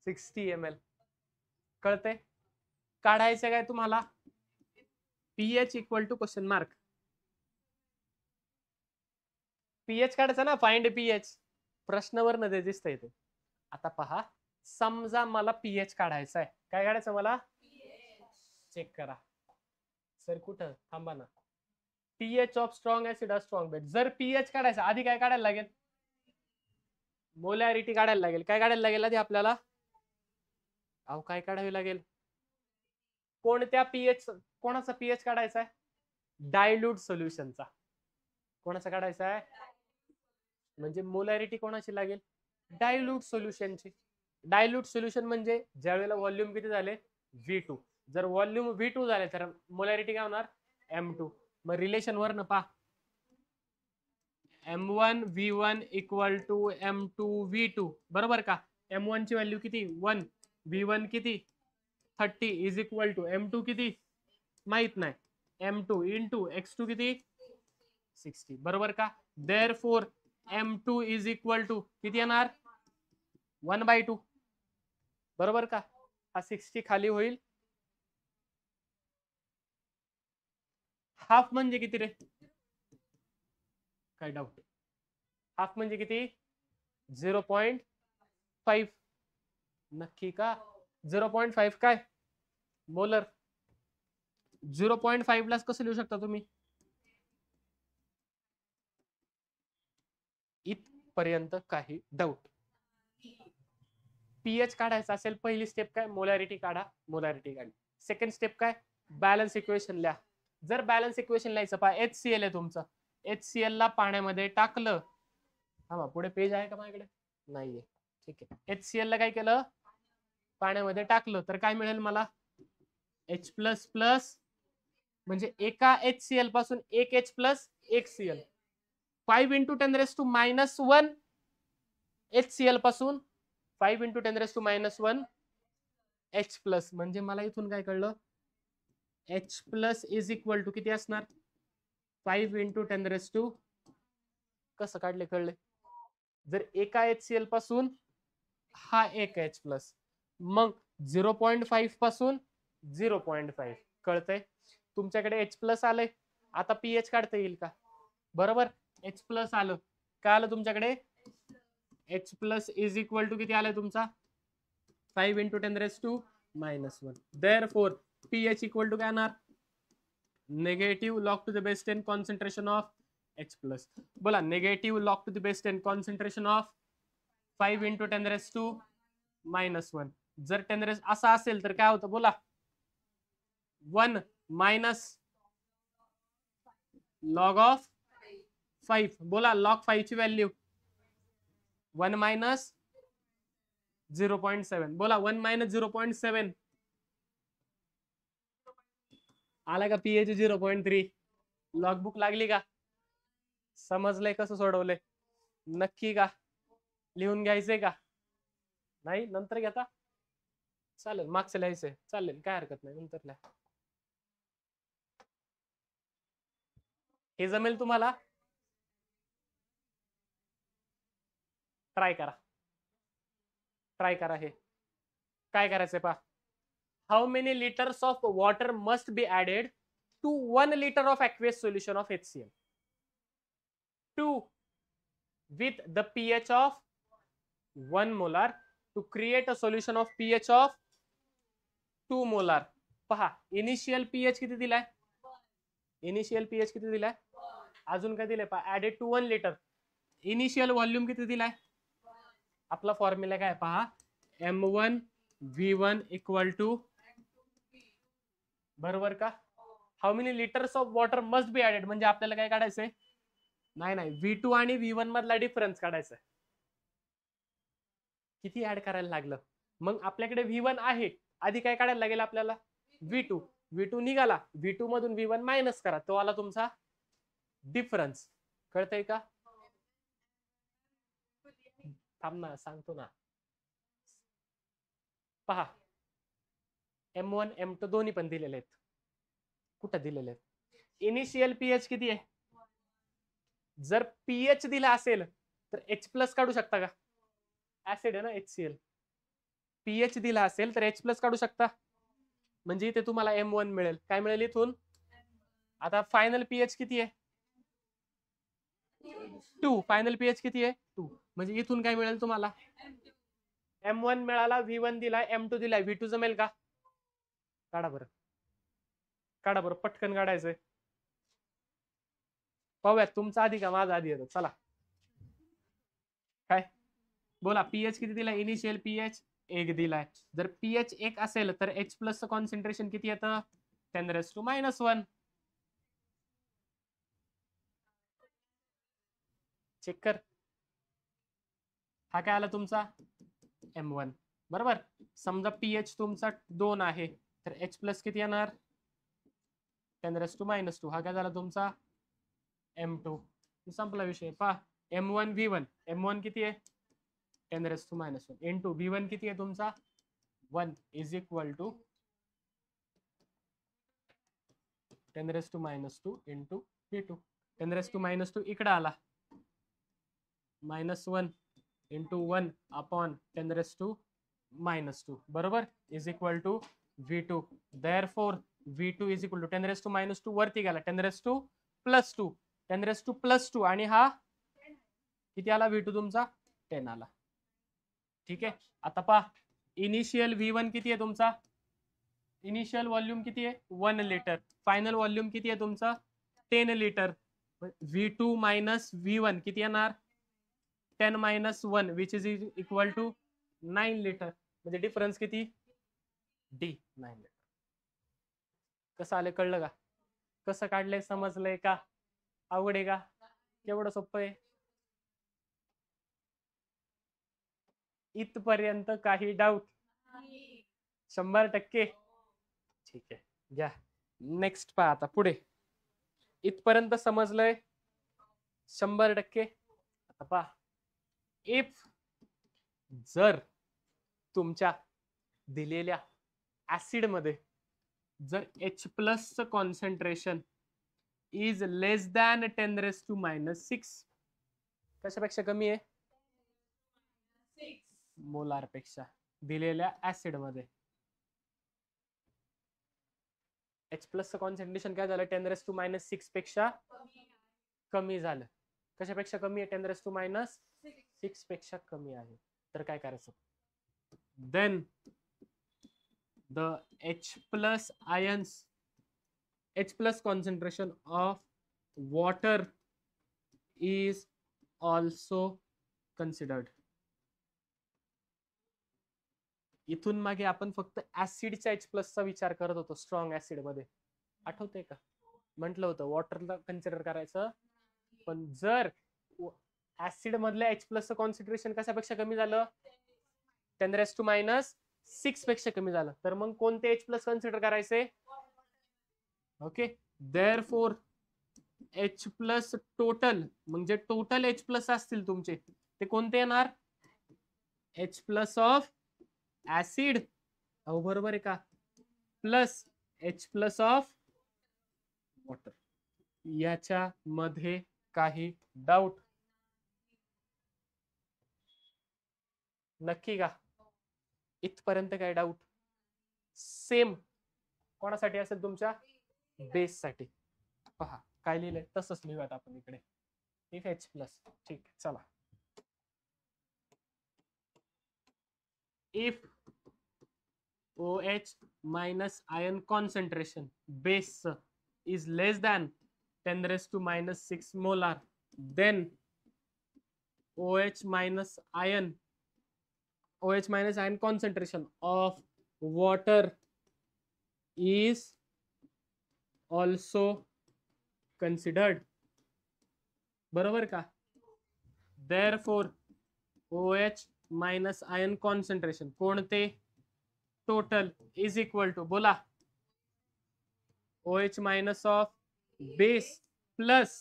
Speaker 1: 60 ml. कळतंय? काढायचं काय तुम्हाला? pH equal to question mark. pH काढायचा ना, फाइंड pH. प्रश्नावर न ते दिसतंय ते. आता पहा, समजा मला pH काढायचा आहे. काय काढायचं मला? चेक करा. सर कुठं? थांबा ना. pH ऑफ स्ट्रॉंग ऍसिड और स्ट्रॉंग बेस. जर pH काढायचा, आधी काय काढायला लागेल? मोलॅरिटी काढायला लागेल. काय काढायला लागेल आधी आपल्याला? काय काढावी लागेल? कोणत्या pH? कोणाचा pH काढायचा आहे? डायल्यूट सोल्युशनचा. कोणाचा काढायचा आहे? म्हणजे मोलॅरिटी कोणाची लागेल? डायल्यूट सोल्युशनची. डायल्यूट सोल्युशन म्हणजे ज्या वेळेला व्हॉल्यूम किती झाले? V2. जर व्हॉल्यूम V2 झाले तर मोलॅरिटी काय होणार? M2. मग रिलेशन वर न पहा, M1V1 इक्वल टू M2V2. बरोबर का? M1 ची व्हॅल्यू किती? 1. V1 किती? 30 इज इक्वल टू M2 किती? माहित नाही. M2 इंटू X2 किती? 60. बरोबर का? Therefore M2 is equal to किती येणार? 1/2. बरोबर का? हा 60 खाली होईल. हाफ म्हणजे किती रे? काय डाऊट? हाफ म्हणजे किती? 0.5. नक्की का? 0.5 काय? मोलर. 0.5 ला कसं लिहू शकता तुम्ही? इथपर्यंत काही डाऊट? पीएच काढायचा असेल पहिली स्टेप काय, मोलॅरिटी काढा, मोलॅरिटी काढली. सेकंड स्टेप काय, बॅलन्स इक्वेशन लिहा. जर बॅलन्स इक्वेशन लिहायचं पहा, HCl आहे तुमचं, HCl ला पाण्यामध्ये टाकलं, हा पुढे पेज आहे का माझ्याकडे, नाहीये, ठीक आहे. HCl ला काय केलं, पाण्यामध्ये टाकलं तर काय मिळेल मला, H प्लस प्लस, म्हणजे एका HCl पासून एक H प्लस एक Cl, 5 इंटू 10⁻⁻1 HCl पासून 5 इंटू 10⁻⁻1 H प्लस, म्हणजे मला इथून काय कळलं, H plus is equal to किती असणार, 5 इंटू 10⁻, कसं काढले कळले, जर एका HCl पासून हा एक H प्लस, मग 0.5 पासून 0.5, कळतंय. तुमच्याकडे H प्लस आलंय, आता पीएच काढता येईल का, बरोबर. H प्लस आलं, काय आलं तुमच्याकडे, H plus is equal to किती आलंय तुमचा, 5 into 10⁻⁻1. Therefore pH equal to काय येणार, negative log to the base 10 concentration of H plus. बोला negative log to the base 10 concentration of 5 into 10⁻⁻1. जर 10 असा असेल तर काय होतं, बोला 1 मायनस लॉग ऑफ 5, बोला लॉग 5 ची व्हॅल्यू 1 मायनस 0.7, बोला 1 मायनस 0.7, आला का पीएच 0.3. लॉग बुक लागली का, समजलंय कसं सोडवलंय, नक्की का, लिहून घ्यायचंय का, नाही नंतर घेता, चालेल मागचं लिहायचंय, चालेल काय हरकत नाही, नंतर लिहा, हे जमेल तुम्हाला, ट्राय करा, ट्राय करा. हे काय करायचंय पहा, how many litres of water must be added to 1 litre of aqueous solution of HCl to with the pH of 1 molar to create a solution of pH of 2 molar. पहा initial pH किती दिलाय, initial pH किती दिलाय, अजून काय दिलंय पहा, added to 1 litre. Initial volume किती दिलाय, आपला फॉर्म्युला काय पहा, M1V1 इक्वल टू, बरोबर का, how many litres of water must be added, म्हणजे आपल्याला काय काढायचंय, नाही V2 आणि V1 मधला डिफरन्स काढायचा, किती ऍड करायला लागलं. मग आपल्याकडे V1 आहे, आधी काय काढायला लागेल आपल्याला, V2 निघाला, V2 मधून V1 मायनस करा, तो आला तुमचा डिफरन्स, कळतंय का, थांब ना सांगतो ना, पहा M1 M2 दोन्ही पण दिलेले आहेत, कुठं दिलेले आहेत, इनिशियल पीएच किती आहे, जर पीएच दिला असेल तर H प्लस काढू शकता का, ऍसिड आहे ना HCl, पीएच दिला असेल तर H प्लस काढू शकता, म्हणजे इथे तुम्हाला M1 मिळेल, काय मिळेल इथून, आता फायनल पीएच किती आहे, 2, फायनल पीएच किती आहे 2, म्हणजे इथून काय मिळेल तुम्हाला, M1 मिळाला, V1 दिलाय, M2 दिलाय, V2 जमेल का, काढा बरं, काढा बरं, पटकन काढायचंय, पाहूयात तुमचा आधी का माझा आधी येतो, चला काय, बोला पीएच किती दिलाय, इनिशियल पीएच 1 दिलाय, जर पीएच 1 असेल तर H प्लस कॉन्सन्ट्रेशन किती येतं, 10⁻⁻1. चेक कर, हा काय आला तुमचा M1, बरोबर. समजा पीएच तुमचा 2 आहे तर H प्लस किती येणार, 10⁻⁻2, हा काय झाला तुमचा M2, संपला विषय. पहा M1 V1, M1 किती आहे 10⁻⁻1 इंटू V1 किती आहे तुमचा 1 is equal to 10⁻⁻2 into V2. 10⁻⁻2 इकडे आला, -1 इंटू 1 अपॉन 10⁻⁻2 बरोबर is equal to V2. Therefore V2 is equal to 10⁻⁻2 वरती गेला 10⁻2 10⁻2 आणि हा किती आला V2 तुमचा 10 आला. ठीक आहे. आता पहा इनिशियल V1 किती आहे तुमचा, इनिशियल व्हॉल्यूम किती आहे 1 लिटर, फायनल व्हॉल्यूम किती आहे तुमचा 10 लिटर. V2 मायनस V1 किती येणार 10 - 1 which is equal to 9 litre, म्हणजे डिफरन्स किती? डी 9 लिटर. कसं आलं कळलं का? कसं काढलंय समजलंय का? अवघड आहे का? केवढं सोपं आहे? इथपर्यंत काही डाऊट? 100%? ठीक आहे, घ्या नेक्स्ट पहा. आता पुढे इथपर्यंत समजलंय 100%? आता पहा, इफ जर तुमच्या दिलेल्या ऍसिड मध्ये जर H plus concentration is less than 10⁻⁻⁶, कशापेक्षा कमी आहे? मोलार पेक्षा, दिलेल्या ऍसिड मध्ये H प्लस कॉन्सन्ट्रेशन काय झालं? 10⁻⁻⁶ पेक्षा कमी झालं. कशापेक्षा कमी आहे? 10⁻⁻⁶ पेक्षा कमी आहे. तर काय करायचं? Then the H plus ions, H plus concentration of water is also considered. इथून मागे आपण फक्त ऍसिडच्या H प्लस चा विचार करत होतो स्ट्रॉंग ऍसिड मध्ये, आठवतंय का? म्हटलं होतं वॉटरला कन्सिडर करायचं. पण जर ऍसिड मधल्या H प्लस कॉन्सन्ट्रेशन कशापेक्षा कमी झालं? 10⁻⁻⁶ पेक्षा कमी झालं, तर मग कोणते H प्लस कन्सिडर करायचे? Okay, therefore H plus total, म्हणजे टोटल H प्लस असतील तुमचे ते कोणते येणार? H प्लस ऑफ ऍसिड, अहो बरोबर आहे का? Plus H plus of water. याच्या मध्ये काही डाऊट? नक्की का? इथपर्यंत काय डाऊट? सेम कोणासाठी असेल? तुमच्या बेस साठी. पहा काय लिहिलंय तसंच लिहूयात आपण इकडे. इफ H प्लस, ठीक आहे चला. If OH minus ion concentration base is less than 10⁻⁻⁶ molar, then OH minus ion concentration of water is also considered. बरोबर का? Therefore OH minus ion concentration कोणते? टोटल इज इक्वल टू, बोला, OH minus of base plus,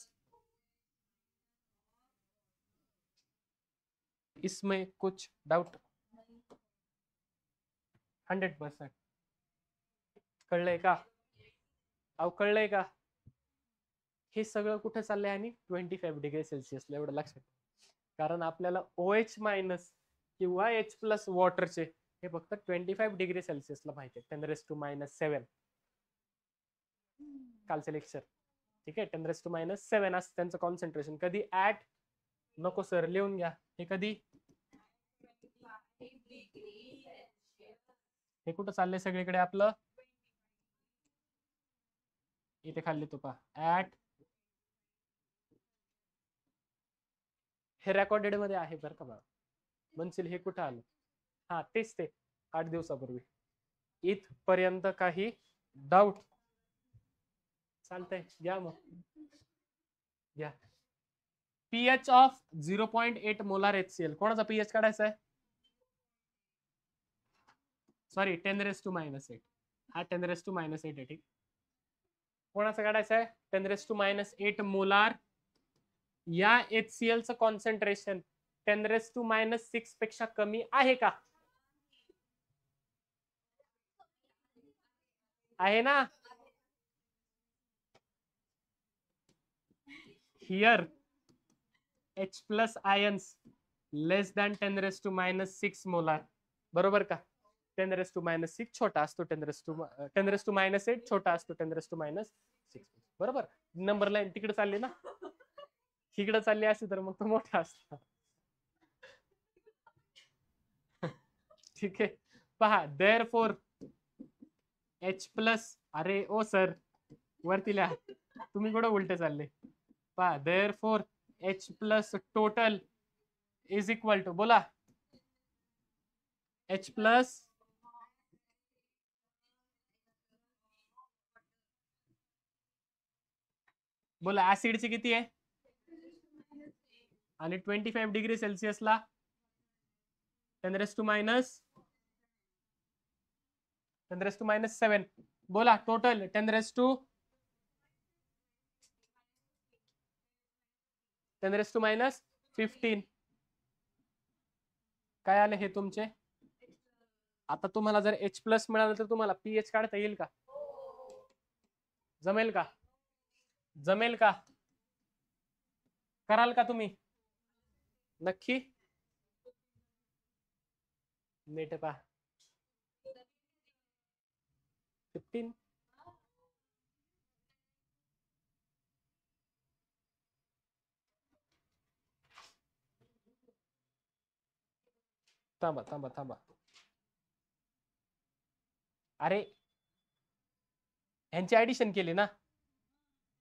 Speaker 1: इसमें कुछ doubt? 100% कळलंय का? अहो कळलंय का? हे सगळं कुठे चाललंय? आणि 25 डिग्री सेल्सिअसला, एवढं लक्षात. कारण आपल्याला OH मायनस किंवा H प्लस वॉटरचे हे फक्त 25 डिग्री सेल्सिअसला माहिती आहे. 10⁻⁷ कालचे लेक्चर, ठीक आहे. 10⁻⁷ असतं त्यांचं कॉन्सन्ट्रेशन. कधी ऍट, नको सर लिहून घ्या, हे कधी? हे कुठं चाललंय सगळीकडे आपलं? इथे खाल्ली तो पहा, ऍट. हे रेकॉर्डेड मध्ये आहे बरं का बाळा. म्हणशील हे कुठं आलं? हा तेच ते 8 दिवसापूर्वी. इथपर्यंत काही डाऊट? चालतंय, घ्या मग घ्या. PH of 0.8 molar HCl. कोणाचा पीएच काढायचा आहे? सॉरी, 10⁻⁻8. हा 10⁻⁻8 आहे, ठीक. कोणाचा काढायचा आहे? 10⁻⁸ मोलार. या HCl चं कॉन्सन्ट्रेशन 10⁻⁶ पेक्षा कमी आहे का? आहे ना? Here H plus ions less than 10⁻⁶ molar, बरोबर का? 10⁻⁶ छोटा असतो, 10⁻⁸ छोटा असतो 10⁻⁶, बरोबर. नंबर लाईन तिकडे चालली ना, इकडे चालली असती तर मग तो मोठा असता. ठीक आहे, पहा. देअरफॉर H प्लस, अरे ओ सर वरती लिहा, तुम्ही कुठं उलटे चालले? पहा, therefore H plus total is equal to, बोला, H प्लस बोला ऍसिडची किती आहे आणि 25 डिग्री सेल्सिअसला 10⁻⁷ बोला टोटल 10⁻15 काय आले हे तुमचे. आता तुम्हाला जर H प्लस मिळालं तर तुम्हाला पीएच काढता येईल का. जमेल का जमेल का कराल का तुम्ही नक्की. नीट पहा 15 थांबा थांबा थांबा. अरे ह्यांची ऍडिशन केली ना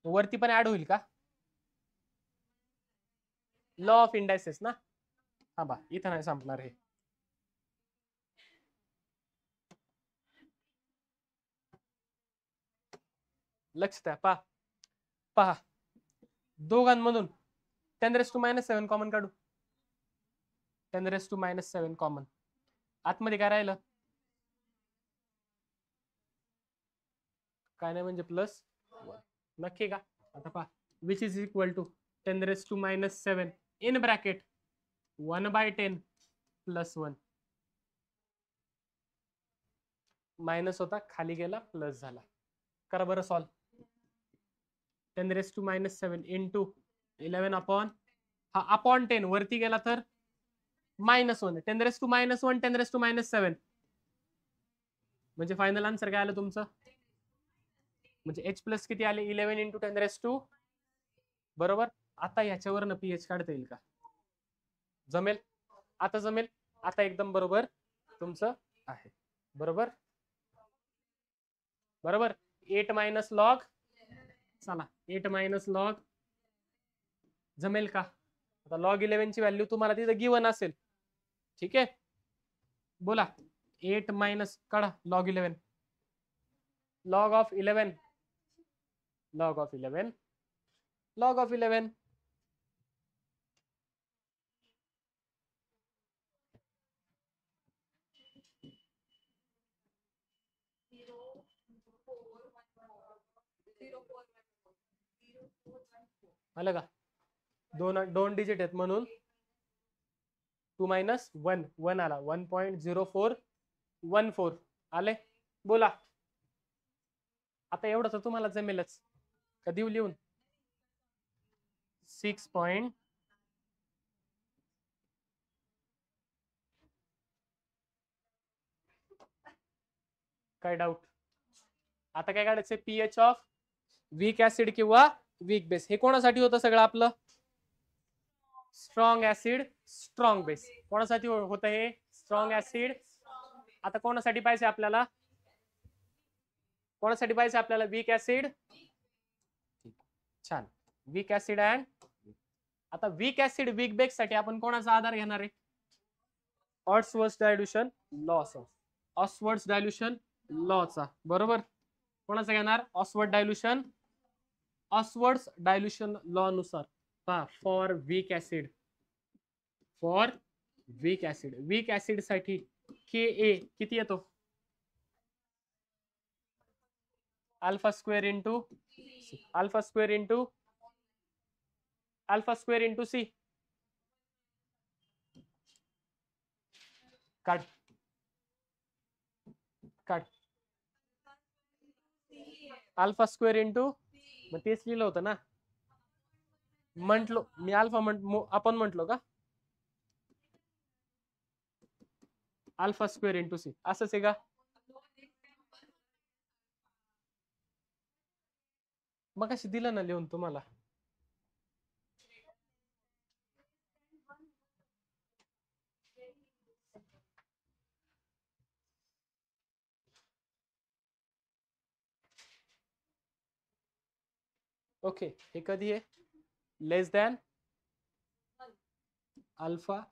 Speaker 1: वरती पण ऍड होईल का. लॉ ऑफ इंडायसेस ना. थांबा इथं नाही संपणार हे. लक्ष द्या पहा पहा दोघांमधून 10⁻⁷ कॉमन काढू. 10⁻⁷ कॉमन आतमध्ये काय राहिलं काय नाही म्हणजे प्लस नक्की का. आता पहा which is equal to 10⁻⁷ in bracket 1/10 plus 1 minus होता खाली गेला प्लस झाला. करा बरं सॉल्व. 10⁻⁷ इंटू 11 अपॉन हा अपॉन 10 वरती गेला तर -1 10⁻⁻1 10⁻⁷ म्हणजे फायनल आन्सर काय आलं तुमचं. म्हणजे H प्लस किती आले 11 इंटू 10⁻⁷ बरोबर. आता याच्यावरनं पीएच काढता येईल का. जमेल आता जमेल. आता एकदम बरोबर तुमचं आहे बरोबर बरोबर. 8 मायनस लॉग चला 8 मायनस लॉग जमेल का. आता लॉग 11 ची व्हॅल्यू तुम्हाला तिथं गिवन असेल ठीक आहे. बोला 8 मायनस काढा log 11 log of 11 log of 11 log of 11 आलं का. दोन डिजिट आहेत म्हणून 2 मायनस 1 1 आला 1.0414 आले. बोला आता एवढं तर तुम्हाला जमेलच का देऊ लिहून 6. काय डाऊट. आता काय काढायचं पीएच ऑफ वीक ऍसिड किंवा वीक बेस. हे कोणासाठी होतं सगळं आपलं स्ट्रॉंग ऍसिड स्ट्रॉंग बेस. कोणासाठी होतं हे स्ट्रॉंग ऍसिड. आता कोणासाठी पाहिजे आपल्याला कोणासाठी पाहिजे आपल्याला वीक ऍसिड. छान वीक ऍसिड अँड आता वीक ऍसिड वीक बेस साठी आपण कोणाचा आधार घेणार आहे ऑस्वर्ड्स डायल्युशन लॉचा ऑस्वर्ड्स डायल्युशन लॉचा बरोबर. कोणाचा घेणार ऑस्वर्ड ऑस्वर्ड्स डायल्युशन लॉ नुसार पहा फॉर वीक ऍसिड साठी Ka किती येतो अल्फा स्क्वेअर इंटू सी काढ अल्फा स्क्वेअर इंटू मग तेच लिहिलं होतं ना म्हंटलो मी अल्फा आपण म्हंटलो का अल्फा स्क्वेअर इंटू सी असंच आहे का. मग कशी दिलं ना लिहून तुम्हाला. ओके हे कधी आहे लेस दॅन अल्फा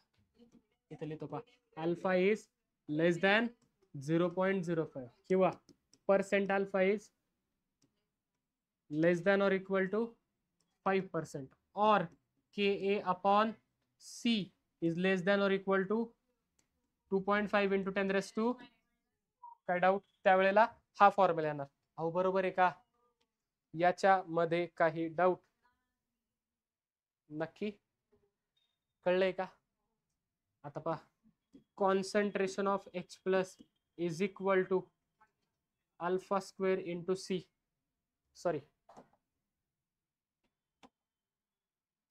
Speaker 1: इथं लिहितो पहा अल्फा इज लेस दॅन 0.05 किंवा percent alpha is less than or equal to 5% और Ka upon C is less than or equal to 2.5 into 10⁻². काय डाऊट? त्यावेळेला हा फॉर्म्युला येणार. अहो बरोबर आहे का? याच्यामध्ये काही डाऊट? नक्की कळलंय का? आता पहा, concentration of H plus is equal to alpha square into C, sorry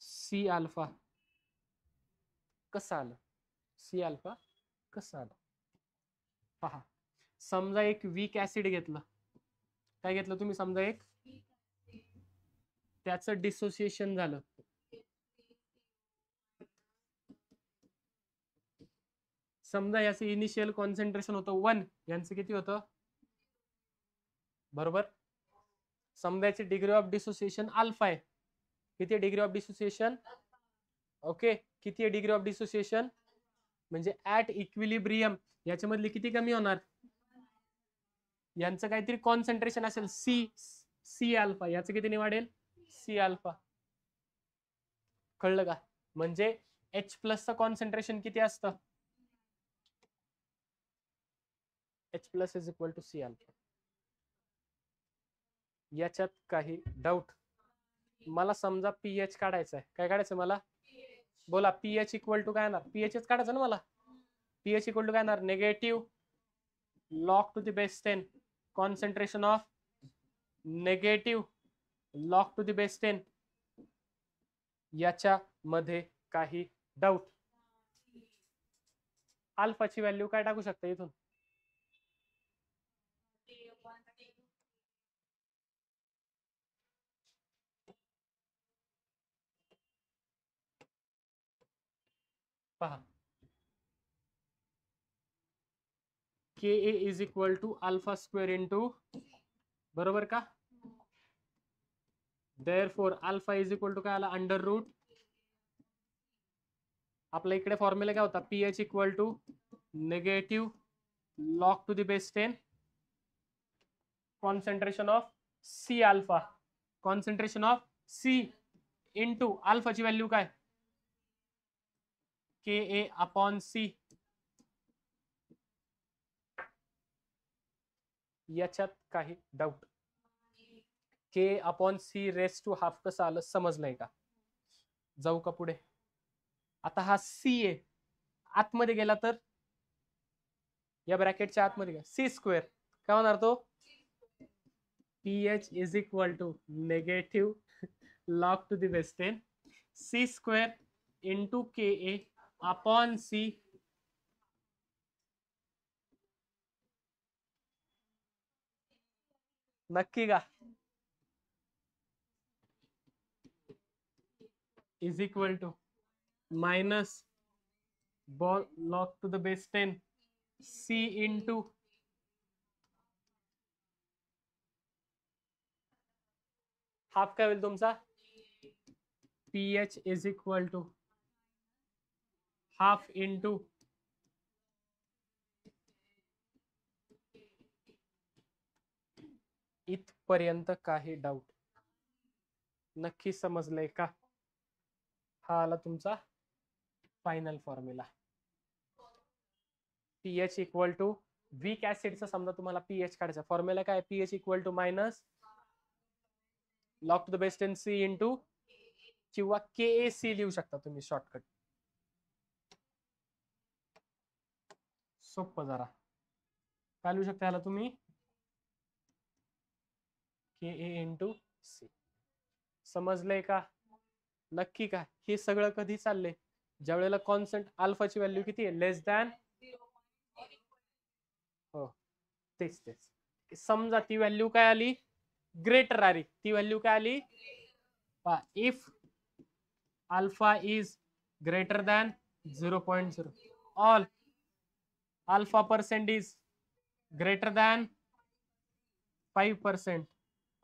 Speaker 1: C alpha. कसं आलं? सी अल्फा कसं आलं? पहा, समजा एक वीक ऍसिड घेतलं. काय घेतलं तुम्ही? समजा एक, त्याचं डिसोसिएशन झालं. समजा याचं इनिशियल कॉन्सन्ट्रेशन होतं 1, यांचं किती होतं? बरोबर. समजा याची डिग्री ऑफ डिसोसिएशन अल्फा आहे. किती डिग्री ऑफ डिसोसिएशन? ओके, किती आहे डिग्री ऑफ डिसोसिएशन? म्हणजे ऍट इक्विलिब्रियम याच्यामधली किती कमी होणार? यांचं काहीतरी कॉन्सन्ट्रेशन असेल सी अल्फा, याचं किती वाढेल? C alpha. कळलं का? म्हणजे H प्लसचं कॉन्सन्ट्रेशन किती असतं? H plus is equal to C alpha. याच्यात काही डाऊट? मला समजा पीएच काढायचं आहे. काय काढायचं मला? बोला. पीएच इक्वल टू काय येणार? पीएचच काढायचं ना मला. पीएच इक्वल टू काय येणार? Negative log to the base 10 concentration of negative log to the base 10. याच्यामध्ये काही डाऊट? अल्फाची व्हॅल्यू काय टाकू शकता इथून? पहा, Ka is equal to alpha square into, बरोबर का? Therefore alpha is equal to काय आला? Under root. आपल्या इकडे फॉर्म्युला काय होता? PH equal to negative log to the base 10 concentration of C alpha, concentration of C into अल्फाची value काय? Ka upon C. याच्यात काही doubt? K upon C raise to half कसं आलं? समजलंय का? जाऊ का पुढे? आता हा सी आहे, आतमध्ये गेला तर या ब्रॅकेटच्या आतमध्ये घ्या, सी स्क्वेअर काय होणार? तो pH is equal to negative log to the base 10 C square into Ka upon C. नक्की का? इज इक्वल टू मायनस बॉल log to the base 10 C into half काय होईल तुमचा? PH is equal to half into इथपर्यंत काही doubt? नक्की समजलंय का? हा आला तुमचा final formula. PH equal to weak ऍसिडचा समजा तुम्हाला पीएच काढायचा, फॉर्म्युला काय? PH equal to minus log to the base 10 C into किंवा KaC लिहू शकता तुम्ही शॉर्टकट. सोपं जरा. काय लिहू शकता याला तुम्ही? Ka into C. समजलंय का? नक्की का? हे सगळं कधी चाललंय? ज्या वेळेला कॉन्स्टंट अल्फाची व्हॅल्यू किती आहे? लेस दॅन. हो, तेच तेच. समजा ती व्हॅल्यू काय आली? ग्रेटर आली. ती व्हॅल्यू काय आली? If alpha is greater than 0.0 all alpha percent is greater than 5%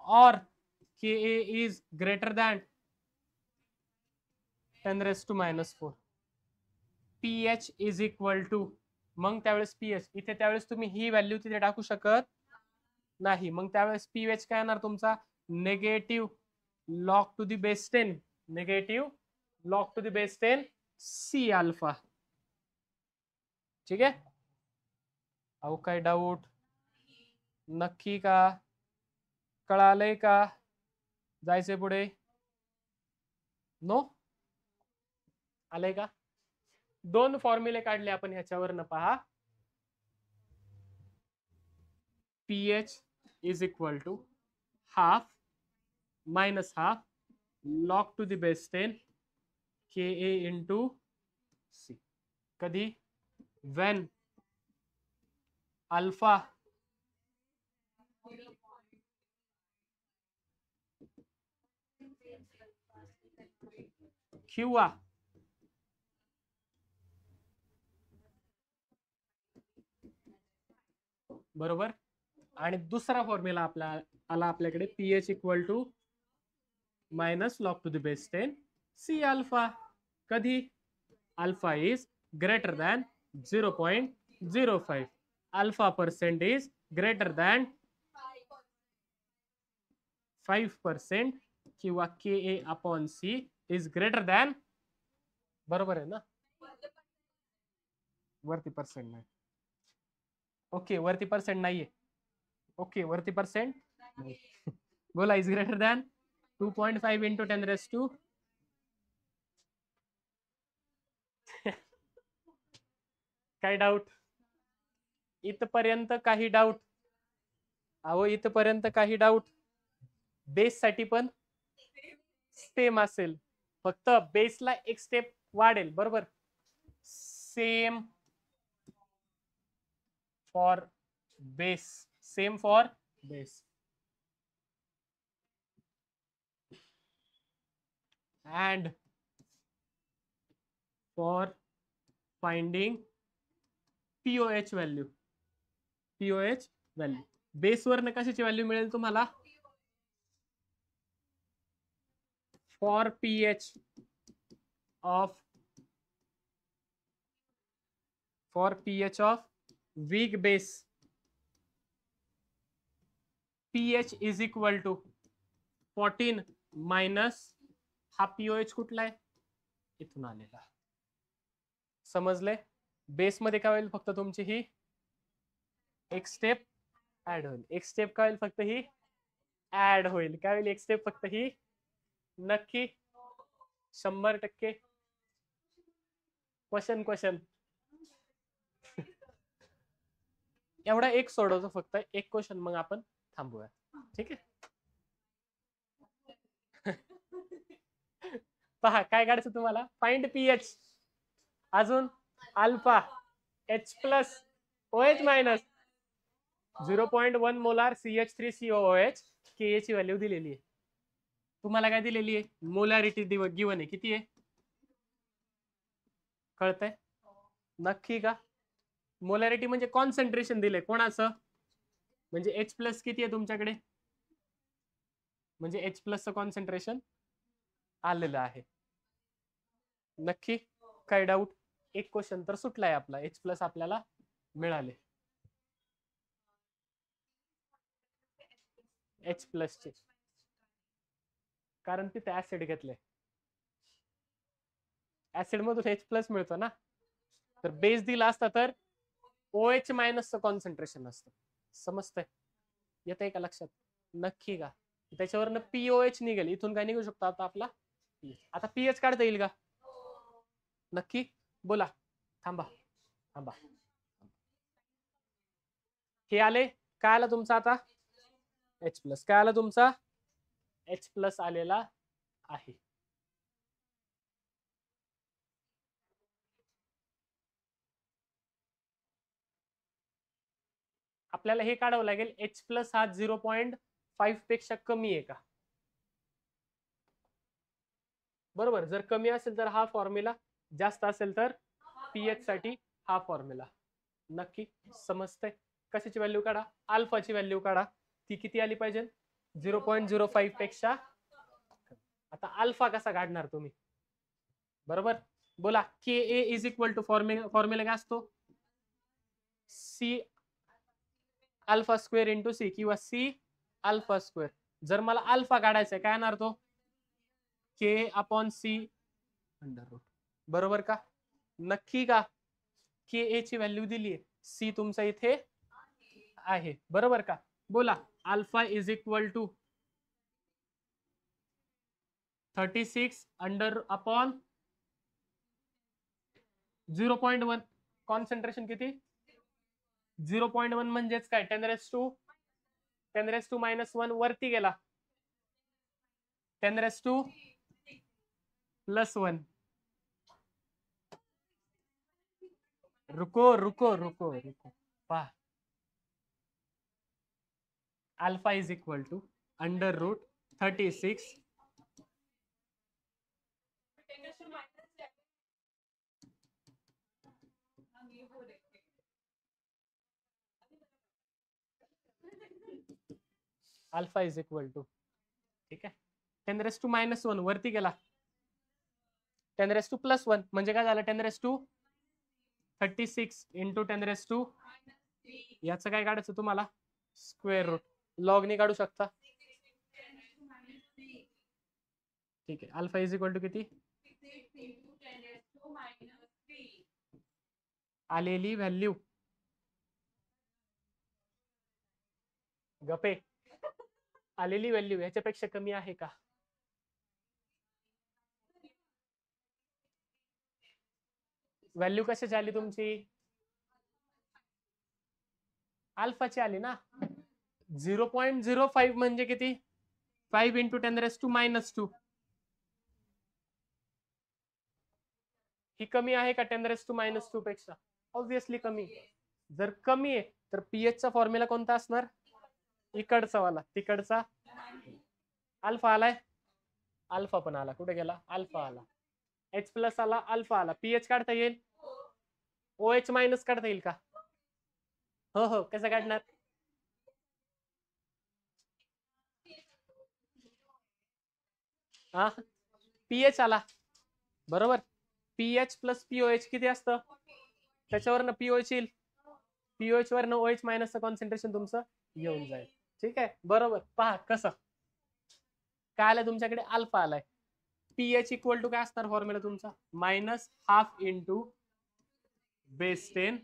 Speaker 1: or Ka is greater than 10⁻⁻⁴. pH is equal to मग त्यावेळेस पीएच इथे त्यावेळेस तुम्ही ही व्हॅल्यू तिथे टाकू शकत नाही. मग त्यावेळेस पीएच काय येणार तुमचा negative log to the base 10 negative log to the base 10 C alpha. ठीक आहे. अहो काय डाऊट नक्की का कळालंय का जायचंय पुढे नो आलंय का. दोन फॉर्म्युले काढले आपण ह्याच्यावरनं पहा. pH is equal to half minus half log to the base 10 Ka into C. कधी when alpha किंवा बरोबर. आणि दुसरा फॉर्म्युला आला आपल्याकडे pH equal to minus log to the base 10 C alpha. कधी alpha is greater than 0.05 alpha percent is greater than 5% किंवा Ka upon C is greater than. बरोबर आहे ना. वरती पर्सेंट नाही. ओके वरती पर्सेंट नाहीये. ओके वरती पर्सेंट बोला is greater than 2.5 into 10 raise to. काय डाऊट इथपर्यंत काही डाऊट. अहो इथपर्यंत काही डाऊट. बेस साठी पण सेम असेल फक्त बेसला एक स्टेप वाढेल. बरोबर same for base same for base and for finding POH value. POH value बेसवर कशाची व्हॅल्यू मिळेल तुम्हाला. For pH of weak base pH is equal to 14 minus हा पीओएच कुठला आहे इथून आलेला. समजले. बेस मध्ये काय होईल फक्त तुमची ही एक स्टेप ऍड होईल. एक स्टेप काय होईल फक्त ही ऍड होईल. काय होईल एक स्टेप फक्त ही. नक्की 100% क्वेश्चन एवढा एक सोडवतो फक्त एक क्वेश्चन मग आपण थांबूया. ठीक आहे. पहा काय काढायचं तुम्हाला. फाइंड पीएच अजून alpha H plus OH minus 0.1 molar CH3COOH के ची व्हॅल्यू दिलेली आहे. तुम्हाला काय दिलेली आहे मोलॅरिटी गिवन आहे. किती आहे कळतंय नक्की का. मोलॅरिटी म्हणजे कॉन्सन्ट्रेशन दिले कोणाचं म्हणजे H प्लस किती आहे तुमच्याकडे म्हणजे H प्लसचं कॉन्सन्ट्रेशन आलेलं आहे. नक्की काय डाऊट. एक क्वेश्चन तर सुटलाय आपला. H प्लस आपल्याला मिळाले. H प्लस चे कारण तिथे ऍसिड घेतले. ऍसिड मधून H प्लस मिळतो ना. तर बेस दिला असता तर OH मायनसचं कॉन्सन्ट्रेशन असतं. समजतंय येतंय का लक्षात. नक्की का. त्याच्यावरनं POH निघेल. इथून काय निघू शकतो आता आपला आता पीएच काढता येईल का नक्की बोला. थांबा थांबा हे आले. काय आला तुमचा आता H प्लस. काय आला तुमचा H प्लस आलेला आहे. आपल्याला हे काढावं लागेल H प्लस हा 0.5 पेक्षा कमी आहे का. बरोबर जर कमी असेल तर हा फॉर्म्युला जास्त असेल तर पीएच साठी हा फॉर्म्युला. नक्की समजतंय. कशाची व्हॅल्यू काढा अल्फाची व्हॅल्यू काढा. ती किती आली पाहिजे 0.05 पेक्षा. आता अल्फा कसा काढणार तुम्ही बरोबर बोला. K A is equal to formula काय असतो C alpha square into C किंवा सी अल्फा स्क्वेअर. जर मला अल्फा काढायचा आहे काय येणार तो K upon C under root. बरोबर का? नक्की का? के ए ची व्हॅल्यू दिली आहे, सी तुमचा इथे आहे. बरोबर का? बोला. Alpha is equal to 36 under upon 0.1. Concentration किती? 0.1 म्हणजेच काय 10⁻⁻1 वरती गेला 10⁻+1. रुको रुको रुको रुको पहा. Alpha is equal to under root 36 alpha is equal to, ठीक आहे, 10⁻⁻1 वरती गेला 10⁻+1 म्हणजे काय झालं 10⁻36 इंटू 10⁻, याचं काय काढायचं तुम्हाला स्क्वेअर रूट. लॉगने काढू शकता. ठीक आहे. अल्फा इज इक्वल टू किती आलेली व्हॅल्यू गपे आलेली व्हॅल्यू याच्यापेक्षा कमी आहे का? व्हॅल्यू कशाची आली तुमची? अल्फाची आली ना. 0.05 म्हणजे किती 5 इंटू 10⁻². ही कमी आहे का 10⁻² पेक्षा? ऑब्विसली कमी. जर कमी आहे तर पीएच चा फॉर्म्युला कोणता असणार? इकडचा वाला. तिकडचा अल्फा आलाय. अल्फा पण आला. कुठे गेला? अल्फा आला. H प्लस आला. अल्फा आला. पीएच काढता येईल? OH मायनस काढता येईल का? हो हो. कसं काढणार? हा पीएच आला. बरोबर. पीएच प्लस पीओएच किती असतं? त्याच्यावरनं पीओएच येईल. पीओएच वरनं OH मायनसचं कॉन्सन्ट्रेशन तुमचं येऊन जाईल. ठीक आहे. बरोबर. पहा कसं काय आलं तुमच्याकडे? अल्फा आलाय. पीएच इक्वल टू काय असणार फॉर्म्युला तुमचा? -½ into base 10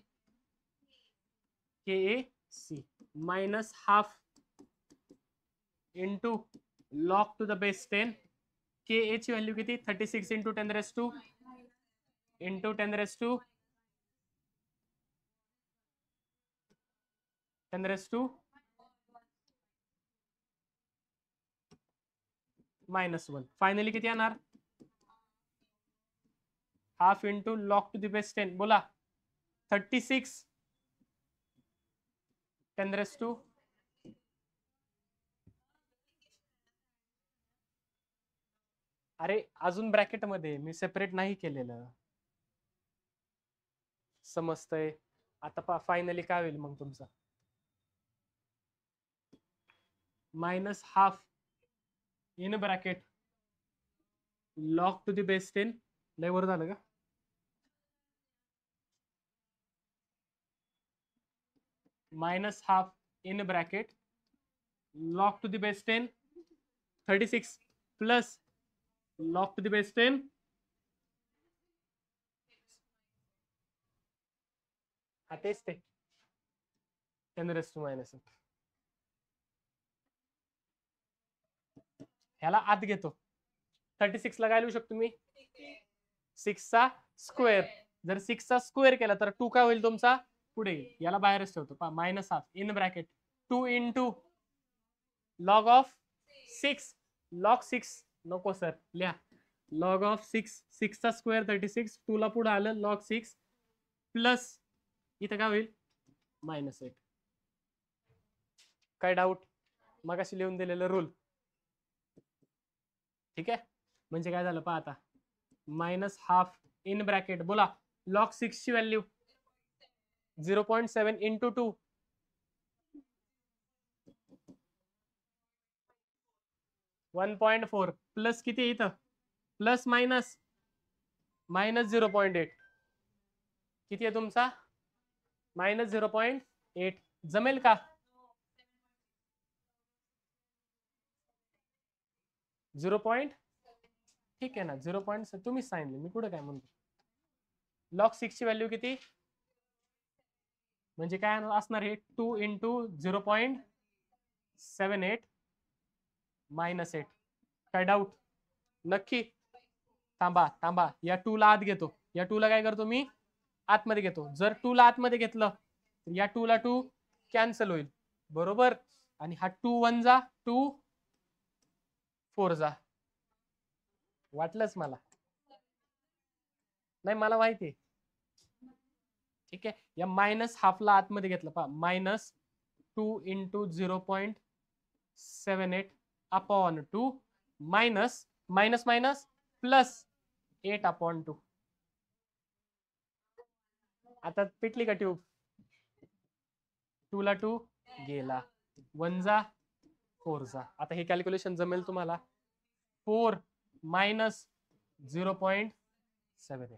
Speaker 1: KAC -½ into log to the base 10 KA ची व्हॅल्यू किती? 36 इंटू 10⁻² इंटू 10⁻² -1. फायनली किती येणार? ½ into log to the base 10. बोला. 36 10⁻². अरे अजून ब्रॅकेट मध्ये मी सेपरेट नाही केलेलं. समजतंय? आता पहा फायनली काय होईल मग तुमचं? -½ in bracket log to the base 10. लय वर झालं का? -½ in bracket log to the base 10 36 plus log to the base 10 हा तेच ते 10⁻⁻1. ह्याला आत घेतो. 36 ला काय लिहू शकतो मी? 6 चा स्क्वेअर. जर 6 चा स्क्वेअर केला तर 2 काय होईल तुमचा? पुढे याला बाहेरच ठेवतो. पहा -½ in bracket 2 into log of 6. log 6 नको सर लिहा. log of 6. 6 चा स्क्वेअर 36. 2 ला पुढे आलं log 6 प्लस इथं काय होईल? -8. काय डाऊट? मगाशी लिहून दिलेलं रूल. ठीक आहे. म्हणजे काय झालं पहा आता? -½ इन ब्रॅकेट बोला. log 6 ची व्हॅल्यू 0.7 इंटू 2 1.4 प्लस किती इथं? Plus minus -0.8. किती आहे तुमचा? मायनस 0.8 जमेल का? 0. ठीक आहे ना, 0. तुम्हीच सांगितलं, मी कुठं काय म्हणतो. लॉग 6 ची व्हॅल्यू किती? म्हणजे काय असणार हे 2 इंटू 0.78 मायनस 8. काय डाऊट? नक्की? थांबा थांबा, या 2 ला आत घेतो. या 2 ला काय करतो मी? आतमध्ये घेतो. जर 2 ला आतमध्ये घेतलं तर या 2 ला 2 कॅन्सल होईल, बरोबर. आणि हा 2 1 जा 2 4 जा. वाटलंच मला, नाही मला माहिती. ठीक आहे, या मायनस हाफला आतमध्ये घेतलं पहा, minus 2 into 0.78 upon 2 minus minus minus plus 8 upon 2. आता पिटली का ट्यूब? 2 ला 2 गेला, 1 जा 4 जा. आता हे कॅल्क्युलेशन जमेल तुम्हाला? 4 मायनस 0.78.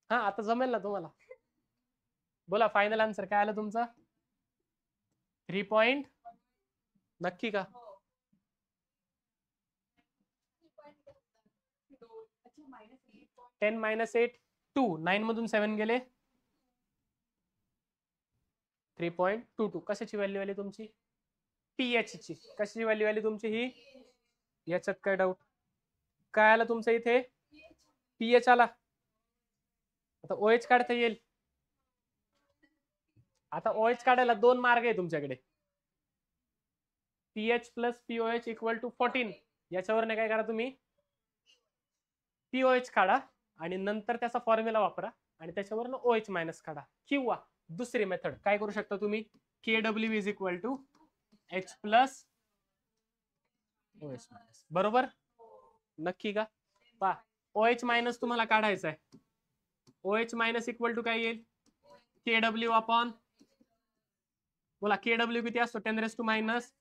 Speaker 1: हा आता जमेल ना तुम्हाला? बोला फायनल आन्सर काय आलं तुमचा? 3. नक्की का? 10 मायनस 8 2. 9 मधून 7 गेले 3.22. कशाची व्हॅल्यू आली तुमची? पीएच ची. कशाची व्हॅल्यू आली तुमची ही? याच्यात काय डाऊट? काय आलं तुमचं इथे? पीएच आला. आता ओएच काढता येईल. आता ओएच काढायला 2 मार्ग आहे तुमच्याकडे. PH plus pOH equal to 14. याच्यावर काय करा तुम्ही? पीओएच काढा आणि नंतर त्याचा फॉर्म्युला वापरा आणि त्याच्यावर ओएच मायनस काढा. किंवा दुसरी मेथड काय करू शकता तुम्ही? KW is equal to H plus OH minus. बरोबर? नक्की का? पहा, ओएच मायनस तुम्हाला काढायचा आहे. ओएच मायनस इक्वल टू काय येईल? केडब्ल्यू अपॉन, बोला केडब्ल्यू किती असतो? 10 मायनस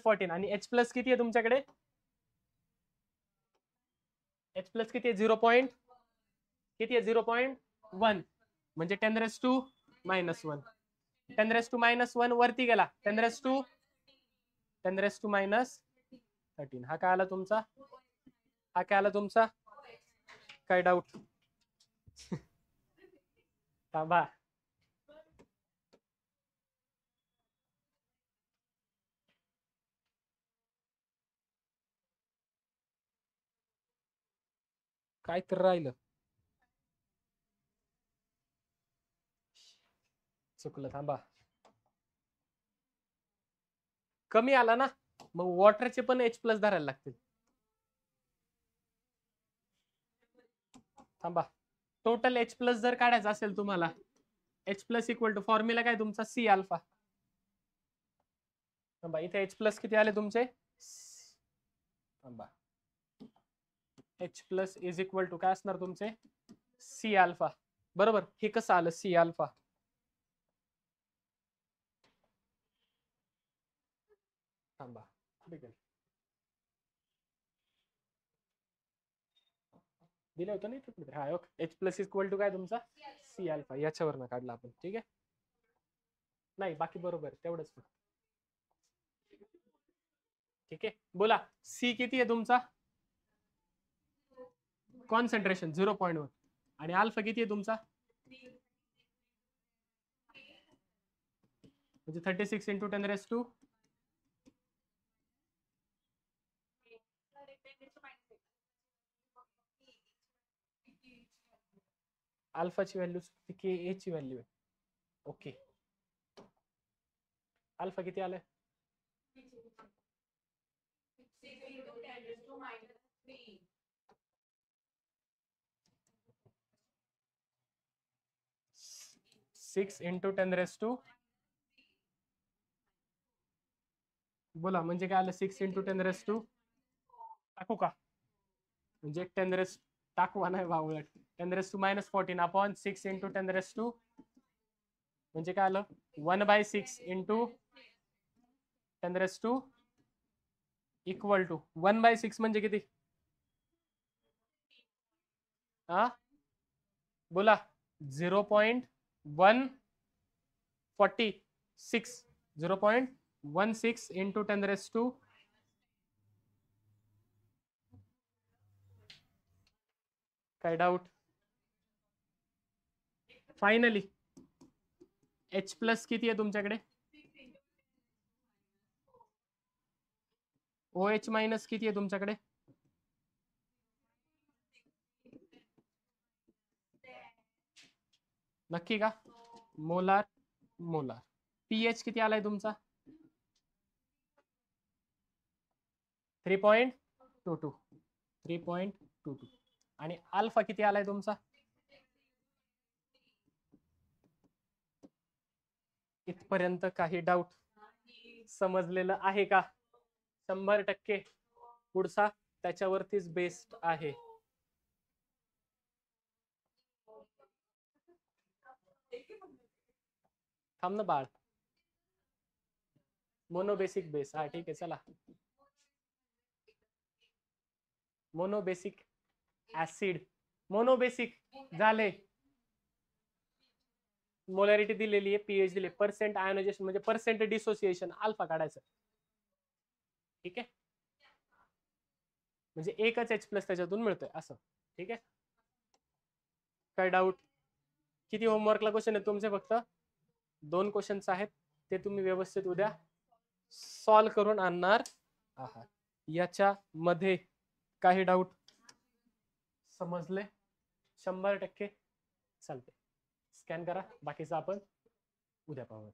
Speaker 1: 14. आणि एच प्लस किती आहे तुमच्याकडे? एच प्लस किती आहे? 0. किती आहे? 0.1. म्हणजे 10 मायनस 1. 10 मायनस 1 वरती गेला, 10 मायनस 13. हा काय आला तुमचा? हा काय आला तुमचा? काय डाऊट? थांबा, काय तर राहिलं, चुकलं. थांबा, कमी आला ना, मग वॉटरचे पण एच प्लस धरायला लागतील. थांबा, टोटल एच प्लस जर काढायचं असेल तुम्हाला, H plus equal to formula काय तुमचा? C alpha. थांबा, इथे एच प्लस किती आले तुमचे? थांबा, H plus is equal to काय असणार तुमचे? C alpha. बरोबर. हे कसं आलं सी अल्फा? थांबा, दिलं होतं ना. हा, okay. H plus equal to काय तुमचा? C alpha. याच्यावरनं काढला आपण. ठीक आहे, नाही बाकी बरोबर तेवढंच. ठीक आहे, बोला सी किती आहे तुमचा? कॉन्सन्ट्रेशन 0.1. आणि अल्फा किती आहे तुमचा? म्हणजे 36 इंटू 10 अल्फाची व्हॅल्यू के ए ची व्हॅल्यू आहे. ओके, अल्फा किती आलं? 6 इंटू 10 बोला, म्हणजे काय आलं? 6 इंटू 10 टाकू का? म्हणजे 10 टाकवा नाही बावळट. 10 मायनस 14 अपॉन 6 इंटू 10 म्हणजे काय आलं? 1/6 इंटू 10 इक्वल टू 1/6 म्हणजे किती? हा बोला 0.146 0.16 इंटू 10⁻². काय डाऊट? फायनली H प्लस किती आहे तुमच्याकडे? OH मायनस किती आहे तुमच्याकडे? नक्की का? Molar molar. पीएच किती आलाय तुमचा? 3.22 3.22. आणि अल्फा किती आलाय तुमचा? इथपर्यंत काही डाऊट? समजलेलं आहे का? 100% पुढचा त्याच्यावरतीच बेस्ड आहे. थांब ना बाळ. Monobasic base. हा ठीक आहे चला. Monobasic acid. मोनोबेसिक झाले. मोलॅरिटी दिलेली आहे, पीएच दिले, पर्सेंट आयोनायझेशन म्हणजे पर्सेंट डिसोसिएशन अल्फा काढायचं. ठीक आहे, म्हणजे एकच H प्लस त्याच्यातून मिळतोय असं. ठीक आहे, काय डाऊट? किती होमवर्कला क्वेश्चन आहेत तुमचे? फक्त 2 क्वेश्चन्स आहेत, ते तुम्ही व्यवस्थित उद्या सॉल्व करून आणणार आहात. याच्यामध्ये काही डाऊट? समजले? 100% चालते. स्कॅन करा, बाकीचं आपण उद्या पाहू.